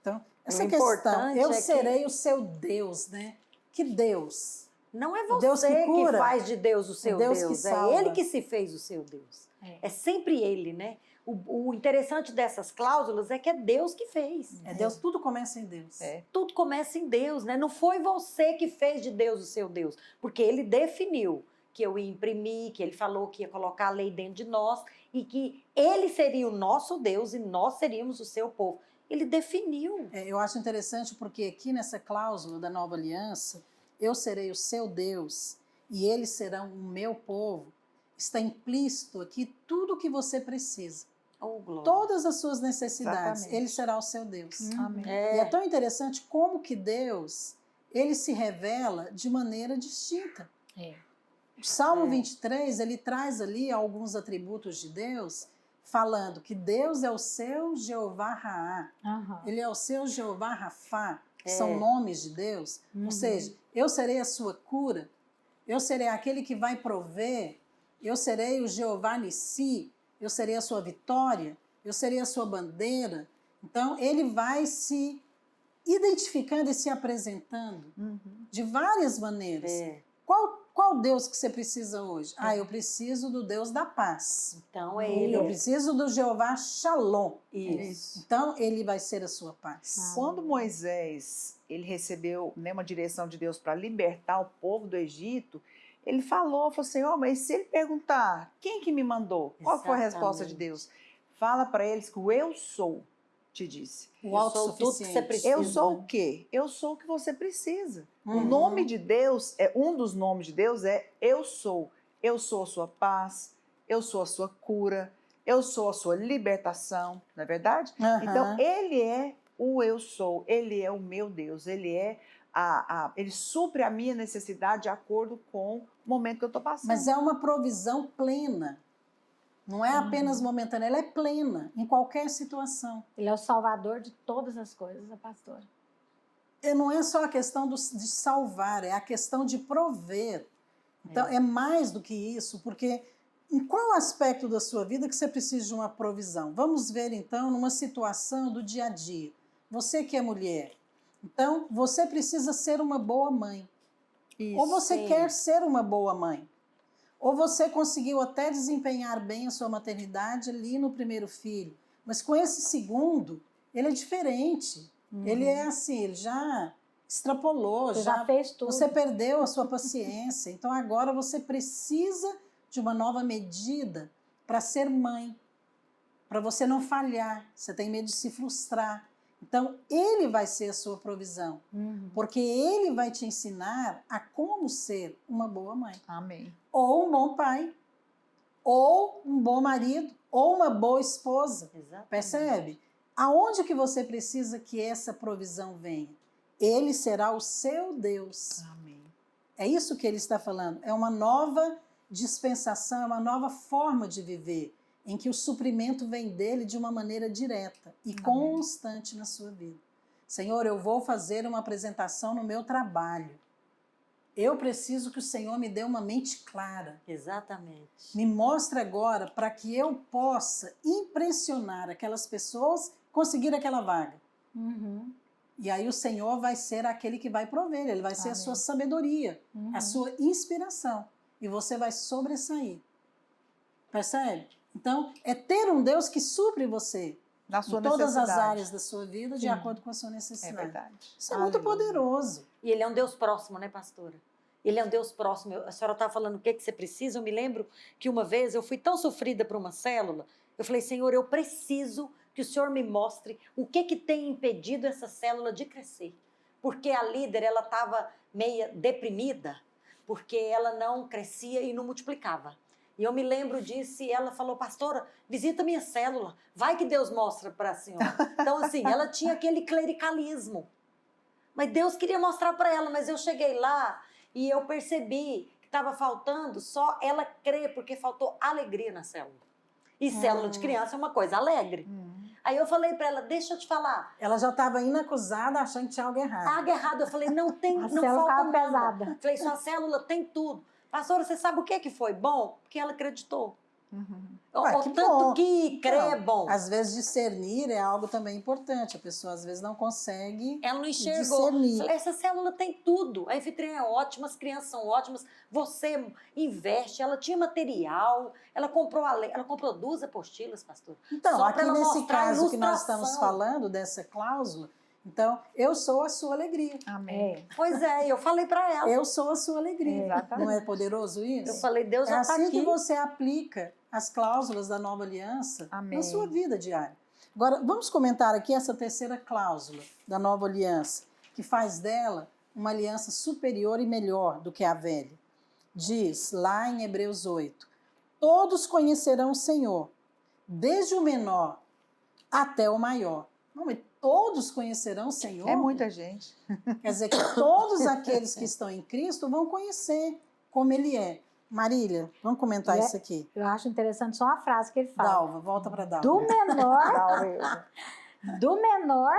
Então, essa O questão, importante eu é que- serei o seu Deus, né? Que Deus? Não é O Deus você que cura. faz de Deus o seu Deus Deus, que salva. é ele que se fez o seu Deus. É sempre ele, né? O interessante dessas cláusulas é que é Deus que fez. É Deus, tudo começa em Deus. É. Tudo começa em Deus, né? Não foi você que fez de Deus o seu Deus, porque ele definiu que eu ia imprimir, que ele falou que ia colocar a lei dentro de nós e que ele seria o nosso Deus e nós seríamos o seu povo. Ele definiu. Eu acho interessante porque aqui nessa cláusula da nova aliança, eu serei o seu Deus e eles serão o meu povo, está implícito aqui tudo o que você precisa. Oh, glória. Todas as suas necessidades, Exatamente. ele será o seu Deus. Amém. E é tão interessante como que Deus, ele se revela de maneira distinta. É. O Salmo 23, ele traz ali alguns atributos de Deus, falando que Deus é o seu Jeová Raá, Uhum. ele é o seu Jeová Rafá, que É. são nomes de Deus. Uhum. Ou seja, eu serei a sua cura, eu serei aquele que vai prover, eu serei o Jeová Nissi, eu serei a sua vitória, eu serei a sua bandeira. Então, ele vai se identificando e se apresentando de várias maneiras. É. Qual Deus que você precisa hoje? Eu preciso do Deus da paz. Então é ele. Eu preciso do Jeová Shalom. Isso. Então, ele vai ser a sua paz. Quando Moisés ele recebeu, né, uma direção de Deus para libertar o povo do Egito, ele falou assim, mas se ele perguntar quem que me mandou, qual foi a resposta de Exatamente. Deus? Fala para eles que o eu sou te disse. O Eu sou tudo que você autossuficiente. precisa. Eu sou o quê? Eu sou o que você precisa. O Uhum. nome de Deus, um dos nomes de Deus é eu sou. Eu sou a sua paz, eu sou a sua cura, eu sou a sua libertação, não é verdade? Aham. Então, ele é o eu sou, ele é o meu Deus, ele é Ele supre a minha necessidade de acordo com o momento que eu estou passando. Mas é uma provisão plena. Não é apenas momentânea, ela é plena em qualquer situação. Ele é o salvador de todas as coisas, a pastora. E não é só a questão de salvar, é a questão de prover. Então, é mais do que isso, porque em qual aspecto da sua vida que você precisa de uma provisão? Vamos ver, então, numa situação do dia a dia. Você que é mulher, então, você precisa ser uma boa mãe. Isso. Ou você quer ser uma boa mãe. Ou você conseguiu até desempenhar bem a sua maternidade ali no primeiro filho. Mas com esse segundo, ele é diferente. Ele é assim, ele já extrapolou. Você já fez tudo. Você perdeu a sua paciência. Então agora você precisa de uma nova medida para ser mãe. Para você não falhar. Você tem medo de se frustrar. Então, ele vai ser a sua provisão. Porque ele vai te ensinar a como ser uma boa mãe. Amém. Ou um bom pai. Ou um bom marido. Ou uma boa esposa. Exatamente. Percebe? Aonde que você precisa que essa provisão venha? Ele será o seu Deus. Amém. É isso que ele está falando. É uma nova dispensação, é uma nova forma de viver, em que o suprimento vem dele de uma maneira direta e constante na sua vida. Senhor, eu vou fazer uma apresentação no meu trabalho. Eu preciso que o Senhor me dê uma mente clara. Exatamente. Me mostre agora para que eu possa impressionar aquelas pessoas, conseguir aquela vaga. E aí o Senhor vai ser aquele que vai prover, ele vai ser a sua sabedoria, a sua inspiração. E você vai sobressair. Percebe? Então, é ter um Deus que supre você Na sua em todas as necessidade. áreas da sua vida, de acordo com a sua É necessidade. verdade. Isso é muito poderoso. E ele é um Deus próximo, né, pastora? Ele é um Deus próximo. A senhora estava falando o que você precisa. Eu me lembro que uma vez eu fui tão sofrida por uma célula, eu falei, Senhor, eu preciso que o Senhor me mostre o que tem impedido essa célula de crescer. Porque a líder, ela estava meia deprimida, porque ela não crescia e não multiplicava. E eu me lembro disso e ela falou, pastora, visita minha célula, vai que Deus mostra para a senhora. Então, assim, ela tinha aquele clericalismo. Mas Deus queria mostrar para ela, mas eu cheguei lá e eu percebi que estava faltando só ela crer, porque faltou alegria na célula. E célula de criança é uma coisa alegre. Aí eu falei para ela, deixa eu te falar. Ela já estava indo acusada, achando que tinha algo errado. Algo errado. Eu falei, não tem, A não célula falta ficava nada. pesada. Falei, sua célula tem tudo. Pastora, você sabe o que foi bom? Porque ela acreditou. Ué, O que tanto bom. que crer Não, é bom. Às vezes discernir é algo também importante. A pessoa às vezes não consegue Ela não enxergou. discernir. Falei, essa célula tem tudo. A anfitriã é ótima, as crianças são ótimas. Você investe. Ela tinha material. Ela comprou 2 apostilas, pastor. Então, Só pra aqui ela nesse mostrar a caso que nós estamos ilustração. falando, dessa cláusula, então, eu sou a sua alegria. Amém. Pois é, eu falei para ela. Eu sou a sua alegria. Exatamente. Não é poderoso isso? Eu falei, Deus É já está assim aqui. que você aplica as cláusulas da nova aliança Amém. na sua vida diária. Agora, vamos comentar aqui essa terceira cláusula da nova aliança, que faz dela uma aliança superior e melhor do que a velha. Diz lá em Hebreus 8, todos conhecerão o Senhor, desde o menor até o maior. Não, mas todos conhecerão o Senhor? É muita gente. Quer dizer que todos aqueles que estão em Cristo vão conhecer como Ele é. Marília, vamos comentar isso aqui. Eu acho interessante só uma frase que ele fala. Dalva, volta para Dalva. Do menor, Talvez. do menor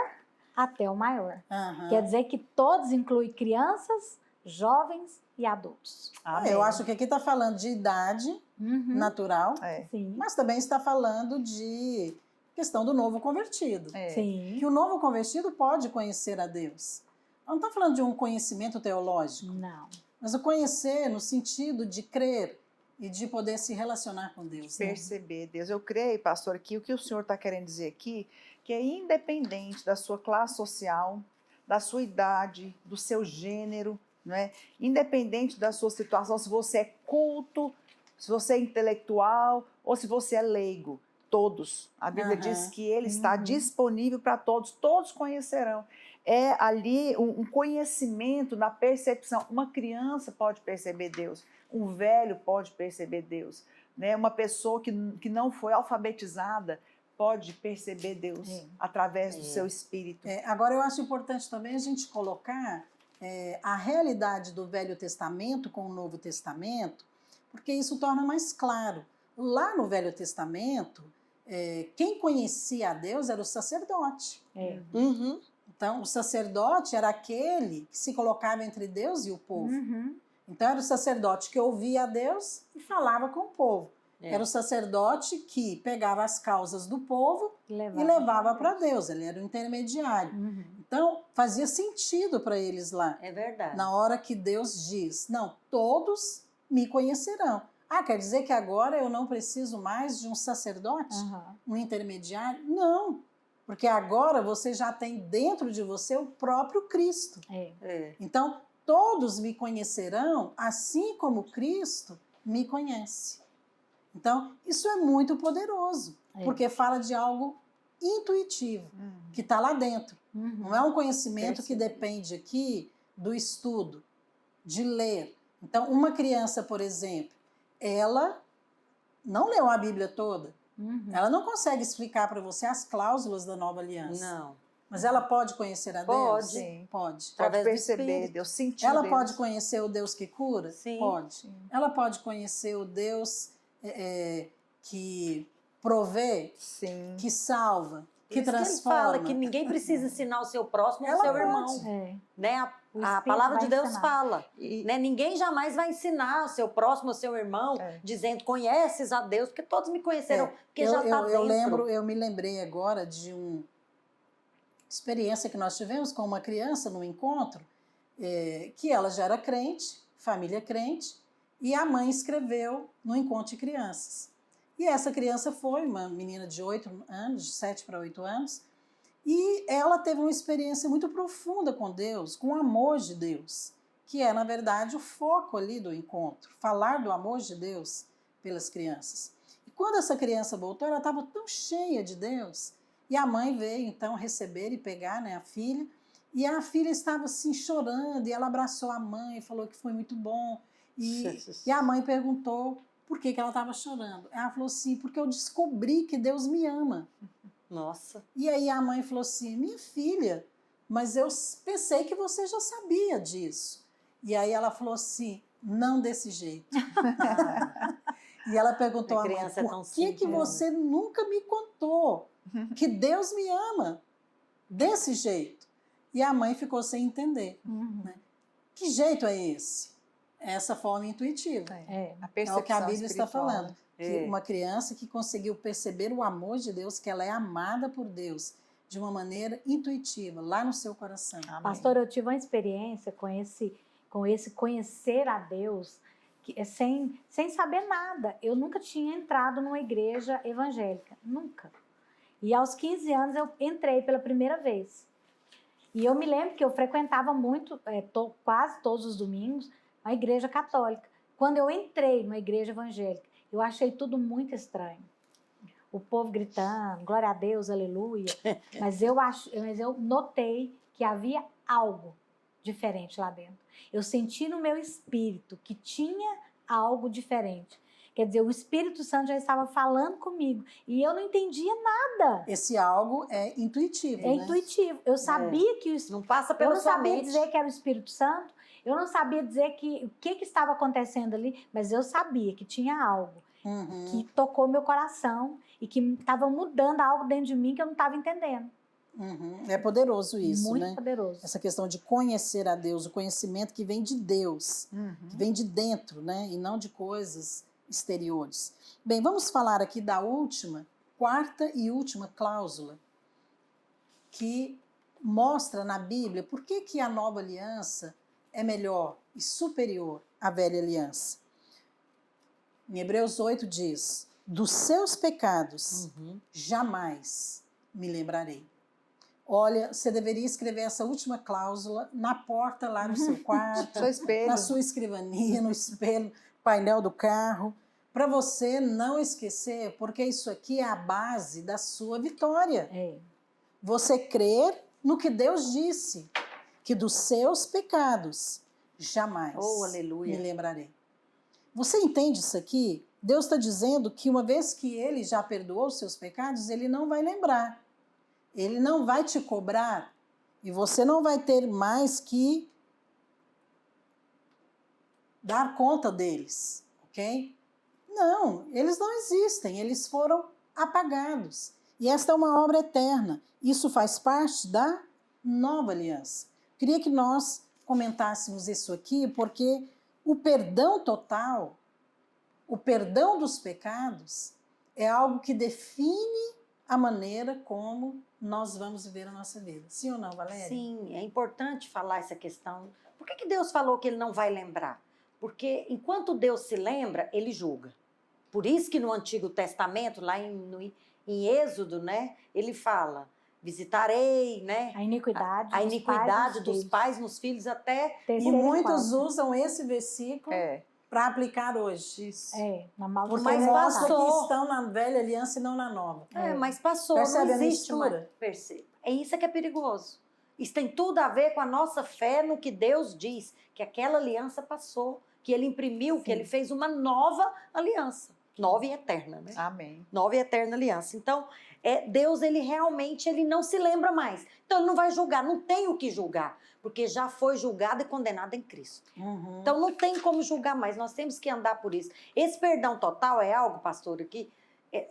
até o maior. Aham. Quer dizer que todos incluem crianças, jovens e adultos. Amém. Eu acho que aqui está falando de idade natural, É. Sim. mas também está falando de questão do novo convertido. É. Sim. Que o novo convertido pode conhecer a Deus. Não está falando de um conhecimento teológico, Não. mas o conhecer no sentido de crer e de poder se relacionar com Deus. né? Perceber Deus. Eu creio, pastor, que o que o senhor está querendo dizer aqui, que é independente da sua classe social, da sua idade, do seu gênero, não é? Independente da sua situação, se você é culto, se você é intelectual ou se você é leigo, todos. A Bíblia Aham. diz que ele está disponível para todos, todos conhecerão. É ali um conhecimento na percepção. Uma criança pode perceber Deus, um velho pode perceber Deus, né? Uma pessoa que não foi alfabetizada pode perceber Deus através do seu espírito. Agora, eu acho importante também a gente colocar a realidade do Velho Testamento com o Novo Testamento, porque isso torna mais claro. Lá no Velho Testamento, quem conhecia a Deus era o sacerdote. Uhum. Então, o sacerdote era aquele que se colocava entre Deus e o povo. Uhum. Então, era o sacerdote que ouvia a Deus e falava com o povo. Era o sacerdote que pegava as causas do povo e levava para Deus. Ele era o intermediário. Uhum. Então, fazia sentido para eles lá. É verdade. Na hora que Deus diz, não, todos me conhecerão. Quer dizer que agora eu não preciso mais de um sacerdote? Uhum. Um intermediário? Não, porque agora você já tem dentro de você o próprio Cristo. Então, todos me conhecerão assim como Cristo me conhece. Então, isso é muito poderoso, porque fala de algo intuitivo, que está lá dentro. Uhum. Não é um conhecimento que depende aqui do estudo, de ler. Então, uma criança, por exemplo, ela não leu a Bíblia toda. Uhum. Ela não consegue explicar para você as cláusulas da nova aliança. Não. Mas ela pode conhecer a Deus? Pode. Sim. Pode. Pode Através do perceber, Espírito. Deus sentir Ela Deus. pode conhecer o Deus que cura? Sim. Pode. Sim. Ela pode conhecer o Deus que provê, Sim. que salva, que Por isso transforma. ele fala que ninguém precisa ensinar o seu próximo ou o Ela seu pode. irmão. Né? O A Espírito palavra de vai Deus ensinar. fala. E- Né? Ninguém jamais vai ensinar o seu próximo, o seu irmão, dizendo, conheces a Deus, porque todos me conheceram, porque já está dentro. Eu me lembrei agora de uma experiência que nós tivemos com uma criança no encontro, que ela já era crente, família crente, e a mãe escreveu no encontro de crianças. E essa criança foi uma menina de 8 anos, de 7 para 8 anos, e ela teve uma experiência muito profunda com Deus, com o amor de Deus, que é, na verdade, o foco ali do encontro, falar do amor de Deus pelas crianças. E quando essa criança voltou, ela estava tão cheia de Deus, e a mãe veio, então, receber e pegar, né, a filha, e a filha estava assim chorando, e ela abraçou a mãe, falou que foi muito bom, e a mãe perguntou por que ela estava chorando. Ela falou assim, porque eu descobri que Deus me ama. Nossa. E aí a mãe falou assim, minha filha, mas eu pensei que você já sabia disso. E aí ela falou assim, não desse jeito. E ela perguntou à mãe, criança é tão por que simples, você nunca me contou que Deus me ama desse jeito? E a mãe ficou sem entender. Uhum. Que jeito é esse? Essa forma intuitiva. A É percepção o que a Bíblia está espiritual, falando. né? Que uma criança que conseguiu perceber o amor de Deus, que ela é amada por Deus de uma maneira intuitiva, lá no seu coração. Amém. Pastor, eu tive uma experiência com esse conhecer a Deus sem saber nada. Eu nunca tinha entrado numa igreja evangélica, nunca. E aos 15 anos eu entrei pela primeira vez. E eu me lembro que eu frequentava muito, quase todos os domingos, a igreja católica. Quando eu entrei numa igreja evangélica, eu achei tudo muito estranho. O povo gritando, glória a Deus, aleluia. Mas eu notei que havia algo diferente lá dentro. Eu senti no meu espírito que tinha algo diferente. Quer dizer, o Espírito Santo já estava falando comigo e eu não entendia nada. Esse algo é intuitivo, É né? intuitivo. Eu sabia que Não passa eu pela não sua sabia mente. dizer que era o Espírito Santo, eu não sabia dizer o que estava acontecendo ali, mas eu sabia que tinha algo Uhum. que tocou meu coração e que estava mudando algo dentro de mim que eu não estava entendendo. Uhum. É poderoso isso, Muito né? poderoso. Essa questão de conhecer a Deus, o conhecimento que vem de Deus, que vem de dentro, né? E não de coisas exteriores. Bem, vamos falar aqui da quarta e última cláusula, que mostra na Bíblia por que a nova aliança é melhor e superior à velha aliança. Em Hebreus 8 diz, dos seus pecados jamais me lembrarei. Olha, você deveria escrever essa última cláusula na porta lá no seu quarto, Seu espelho. na sua escrivania, no espelho, painel do carro, para você não esquecer, porque isso aqui é a base da sua vitória. É. Você crer no que Deus disse, que dos seus pecados jamais Oh, aleluia. me lembrarei. Você entende isso aqui? Deus está dizendo que uma vez que Ele já perdoou os seus pecados, Ele não vai lembrar. Ele não vai te cobrar e você não vai ter mais que dar conta deles, ok? Não, eles não existem, eles foram apagados. E esta é uma obra eterna. Isso faz parte da nova aliança. Queria que nós comentássemos isso aqui, porque o perdão total, o perdão dos pecados, é algo que define a maneira como nós vamos viver a nossa vida. Sim ou não, Valéria? Sim, é importante falar essa questão. Por que Deus falou que ele não vai lembrar? Porque enquanto Deus se lembra, ele julga. Por isso que no Antigo Testamento, lá em Êxodo, né, ele fala, visitarei, né, A iniquidade, a iniquidade dos filhos. pais nos filhos até... E Terceiro muitos quarto. usam esse versículo para aplicar hoje. Isso. Na Porque maldição. Mas mostra passou. que estão na velha aliança e não na nova. Mas passou, Percebe não a existe mais. mistura? Perceba. É isso que é perigoso. Isso tem tudo a ver com a nossa fé no que Deus diz, que aquela aliança passou, que ele imprimiu, que ele fez uma nova aliança. Nova e eterna, né? Amém. Nova e eterna aliança. Então, Deus, ele realmente ele não se lembra mais. Então, ele não vai julgar, não tem o que julgar, porque já foi julgado e condenado em Cristo. Uhum. Então, não tem como julgar mais, nós temos que andar por isso. Esse perdão total é algo, pastor, aqui,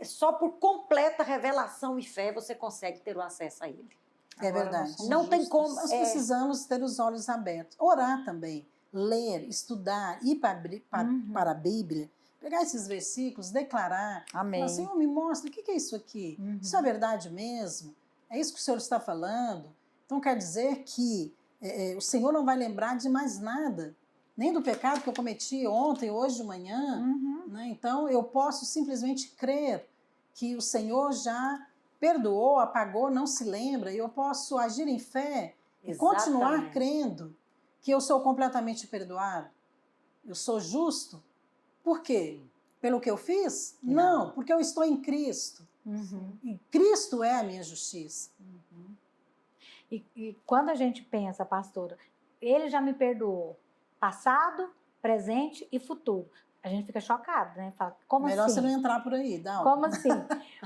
só por completa revelação e fé você consegue ter o acesso a ele. É Agora verdade. nós somos Não tem justos. como. Nós precisamos ter os olhos abertos. Orar também. Ler, estudar, ir para a Bíblia, pegar esses versículos, declarar. Amém. Falar, Senhor, me mostra, o que é isso aqui? Isso é verdade mesmo? É isso que o Senhor está falando? Então quer dizer que o Senhor não vai lembrar de mais nada, nem do pecado que eu cometi ontem, hoje de manhã. Né? Então eu posso simplesmente crer que o Senhor já perdoou, apagou, não se lembra, e eu posso agir em fé e continuar Exatamente. crendo que eu sou completamente perdoado. Eu sou justo. Por quê? Pelo que eu fiz? Não, porque eu estou em Cristo. E Cristo é a minha justiça. E quando a gente pensa, pastora, ele já me perdoou passado, presente e futuro. A gente fica chocado, né? Fala, como Melhor assim? você não entrar por aí, Dal. Como assim?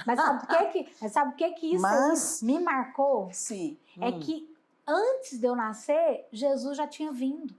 Mas sabe o que isso Mas- me marcou? Sim. É que antes de eu nascer, Jesus já tinha vindo.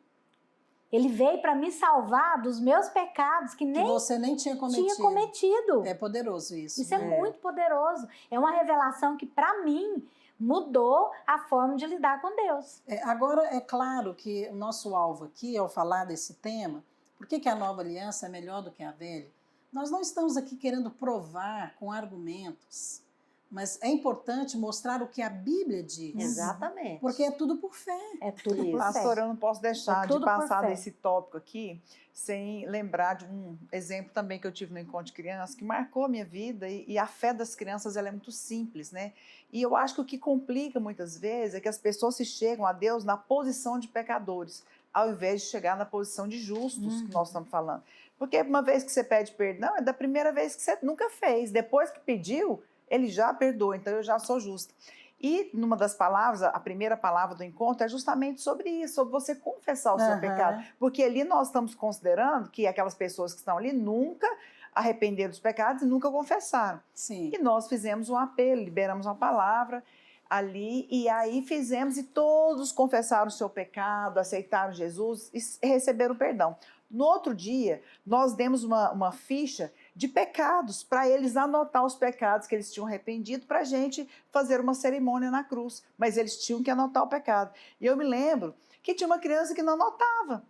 Ele veio para me salvar dos meus pecados que Que nem você nem tinha cometido. tinha cometido. É poderoso isso. Isso é muito poderoso. É uma revelação que, para mim, mudou a forma de lidar com Deus. Agora, é claro que o nosso alvo aqui, ao falar desse tema, por que a nova aliança é melhor do que a velha? Nós não estamos aqui querendo provar com argumentos, mas é importante mostrar o que a Bíblia diz. Exatamente. Porque é tudo por fé. É tudo Isso. por fé. Pastor, eu não posso deixar É de tudo passar por fé. desse tópico aqui sem lembrar de um exemplo também que eu tive no Encontro de Crianças, que marcou a minha vida, e a fé das crianças ela é muito simples, né? E eu acho que o que complica muitas vezes é que as pessoas se chegam a Deus na posição de pecadores, ao invés de chegar na posição de justos, que nós estamos falando. Porque uma vez que você pede perdão, é da primeira vez que você nunca fez. Depois que pediu, ele já perdoa, então eu já sou justa. E numa das palavras, a primeira palavra do encontro é justamente sobre isso, sobre você confessar o seu pecado. Porque ali nós estamos considerando que aquelas pessoas que estão ali nunca arrependeram dos pecados e nunca confessaram. Sim. E nós fizemos um apelo, liberamos uma palavra ali, e aí fizemos, e todos confessaram o seu pecado, aceitaram Jesus e receberam perdão. No outro dia, nós demos uma ficha de pecados, para eles anotar os pecados que eles tinham arrependido, para a gente fazer uma cerimônia na cruz. Mas eles tinham que anotar o pecado. E eu me lembro que tinha uma criança que não anotava.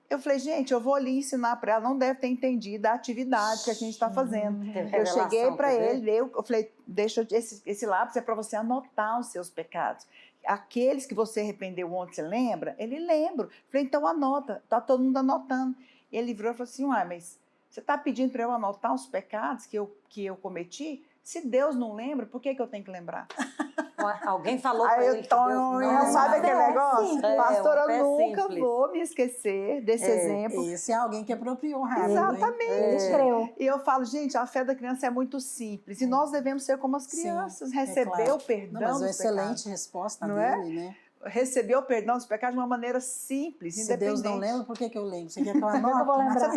Eu falei, gente, eu vou ali ensinar para ela, não deve ter entendido a atividade que a gente está fazendo. Eu cheguei para ele, eu falei, deixa esse lápis é para você anotar os seus pecados. Aqueles que você arrependeu ontem, você lembra? Ele lembra. Falei, então anota, está todo mundo anotando. E ele virou e falou assim, mas você está pedindo para eu anotar os pecados que eu cometi? Se Deus não lembra, por que eu tenho que lembrar? Alguém falou Aí para eu ele que Deus não sabe aquele É negócio? simples. Pastor, um pé eu nunca simples. vou me esquecer desse exemplo. Esse é alguém que apropriou rápido. hein? Exatamente. Ele creu. E eu falo, gente, a fé da criança é muito simples. E nós devemos ser como as Sim, crianças, é receber claro. o perdão Não, mas dos uma excelente pecados. resposta Não dele, né? Receber o perdão dos pecados de uma maneira simples, Se independente. Deus não lembra, por que eu lembro? Você quer que eu anote? Eu vou lembrar.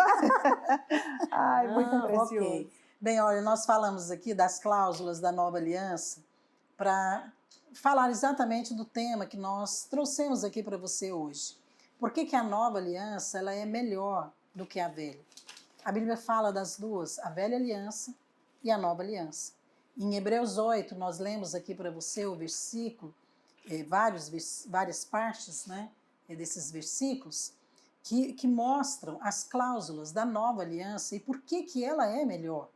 Ai, muito Ah, precioso. ok. Bem, olha, nós falamos aqui das cláusulas da nova aliança para falar exatamente do tema que nós trouxemos aqui para você hoje. Por que a nova aliança ela é melhor do que a velha. A Bíblia fala das duas, a velha aliança e a nova aliança. Em Hebreus 8, nós lemos aqui para você o versículo, várias partes, né, desses versículos, que mostram as cláusulas da nova aliança e por que ela é melhor.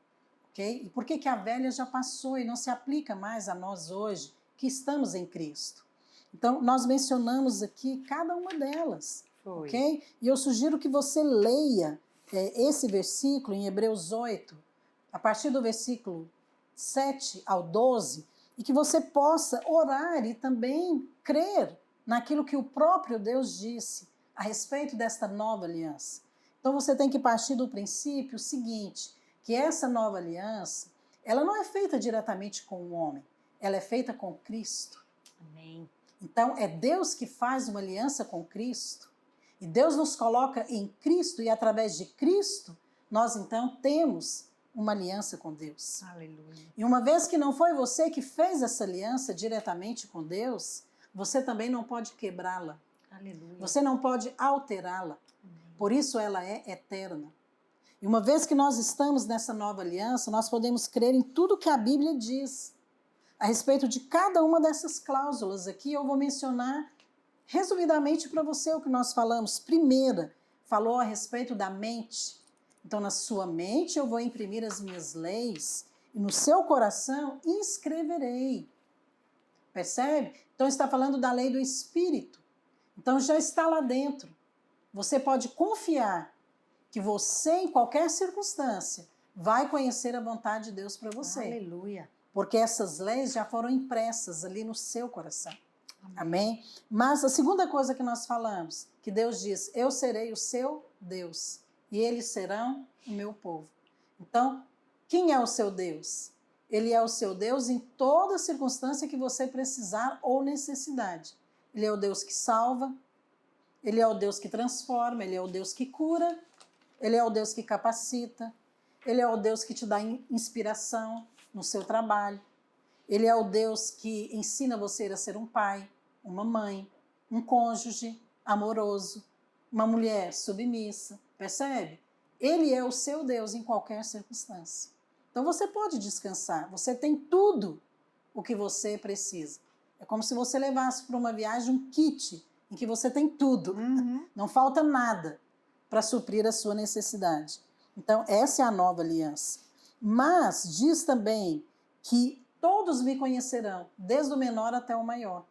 Okay? E por que a velha já passou e não se aplica mais a nós hoje, que estamos em Cristo. Então, nós mencionamos aqui cada uma delas. Foi. Ok? E eu sugiro que você leia esse versículo em Hebreus 8, a partir do versículo 7 ao 12, e que você possa orar e também crer naquilo que o próprio Deus disse a respeito desta nova aliança. Então você tem que partir do princípio seguinte, que essa nova aliança, ela não é feita diretamente com o homem, ela é feita com Cristo. Amém. Então é Deus que faz uma aliança com Cristo, e Deus nos coloca em Cristo, e através de Cristo, nós então temos uma aliança com Deus. Aleluia. E uma vez que não foi você que fez essa aliança diretamente com Deus, você também não pode quebrá-la. Aleluia. Você não pode alterá-la. Por isso ela é eterna. E uma vez que nós estamos nessa nova aliança, nós podemos crer em tudo que a Bíblia diz. A respeito de cada uma dessas cláusulas aqui, eu vou mencionar resumidamente para você o que nós falamos. Primeira, falou a respeito da mente. Então, na sua mente eu vou imprimir as minhas leis e no seu coração inscreverei. Percebe? Então, está falando da lei do Espírito. Então, já está lá dentro. Você pode confiar que você, em qualquer circunstância, vai conhecer a vontade de Deus para você. Aleluia. Porque essas leis já foram impressas ali no seu coração. Amém? Mas a segunda coisa que nós falamos, que Deus diz, eu serei o seu Deus e eles serão o meu povo. Então, quem é o seu Deus? Ele é o seu Deus em toda circunstância que você precisar ou necessidade. Ele é o Deus que salva, ele é o Deus que transforma, ele é o Deus que cura, ele é o Deus que capacita, ele é o Deus que te dá inspiração no seu trabalho. Ele é o Deus que ensina você a ser um pai, uma mãe, um cônjuge amoroso, uma mulher submissa, percebe? Ele é o seu Deus em qualquer circunstância. Então você pode descansar, você tem tudo o que você precisa. É como se você levasse para uma viagem um kit em que você tem tudo, não falta nada para suprir a sua necessidade. Então essa é a nova aliança. Mas diz também que todos me conhecerão, desde o menor até o maior.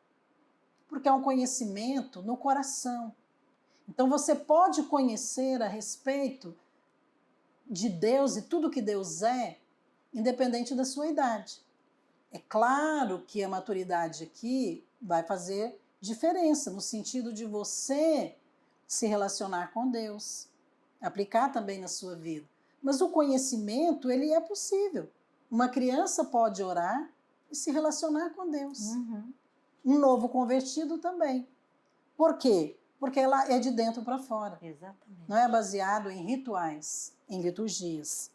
Porque é um conhecimento no coração. Então você pode conhecer a respeito de Deus e tudo que Deus é, independente da sua idade. É claro que a maturidade aqui vai fazer diferença, no sentido de você se relacionar com Deus, aplicar também na sua vida. Mas o conhecimento, ele é possível. Uma criança pode orar e se relacionar com Deus. Um novo convertido também. Por quê? Porque ela é de dentro para fora. Exatamente. Não é baseado em rituais, em liturgias.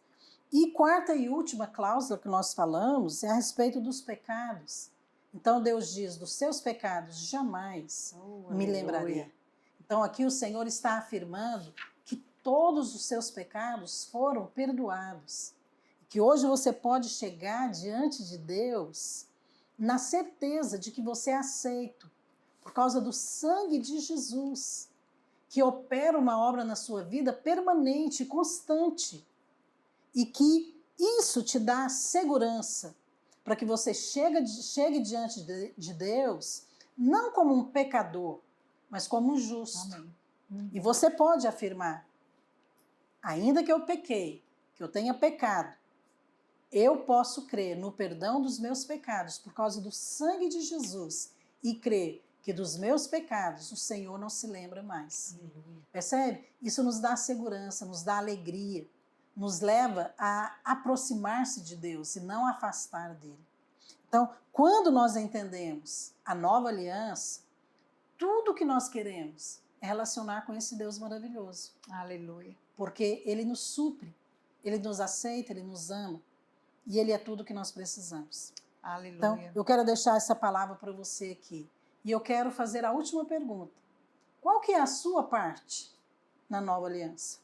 E quarta e última cláusula que nós falamos é a respeito dos pecados. Então Deus diz, dos seus pecados jamais me lembrarei. Então aqui o Senhor está afirmando que todos os seus pecados foram perdoados. Que hoje você pode chegar diante de Deus na certeza de que você é aceito por causa do sangue de Jesus, que opera uma obra na sua vida permanente, constante, e que isso te dá segurança para que você chegue diante de Deus não como um pecador, mas como um justo. E você pode afirmar, ainda que eu pequei, que eu tenha pecado, eu posso crer no perdão dos meus pecados por causa do sangue de Jesus e crer que dos meus pecados o Senhor não se lembra mais. Aleluia. Percebe? Isso nos dá segurança, nos dá alegria, nos leva a aproximar-se de Deus e não afastar dele. Então, quando nós entendemos a nova aliança, tudo que nós queremos é relacionar com esse Deus maravilhoso. Aleluia. Porque ele nos supre, ele nos aceita, ele nos ama. E ele é tudo que nós precisamos. Aleluia. Então, eu quero deixar essa palavra para você aqui. E eu quero fazer a última pergunta. Qual que é a sua parte na nova aliança?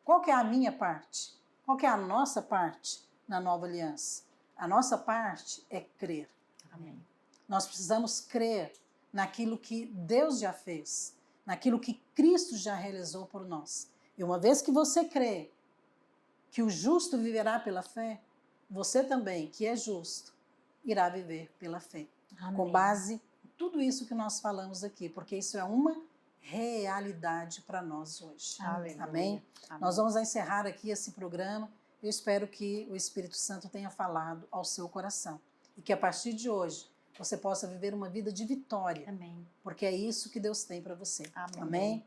Qual que é a minha parte? Qual que é a nossa parte na nova aliança? A nossa parte é crer. Amém. Nós precisamos crer naquilo que Deus já fez, naquilo que Cristo já realizou por nós. E uma vez que você crê que o justo viverá pela fé, você também, que é justo, irá viver pela fé. Amém. Com base em tudo isso que nós falamos aqui, porque isso é uma realidade para nós hoje. Aleluia. Amém? Amém. Nós vamos encerrar aqui esse programa. Eu espero que o Espírito Santo tenha falado ao seu coração e que a partir de hoje você possa viver uma vida de vitória, Amém. porque é isso que Deus tem para você. Amém. Amém?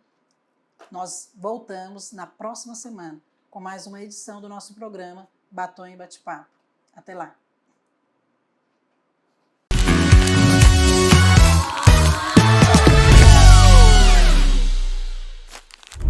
Nós voltamos na próxima semana com mais uma edição do nosso programa Batom e Bate-Papo. Até lá.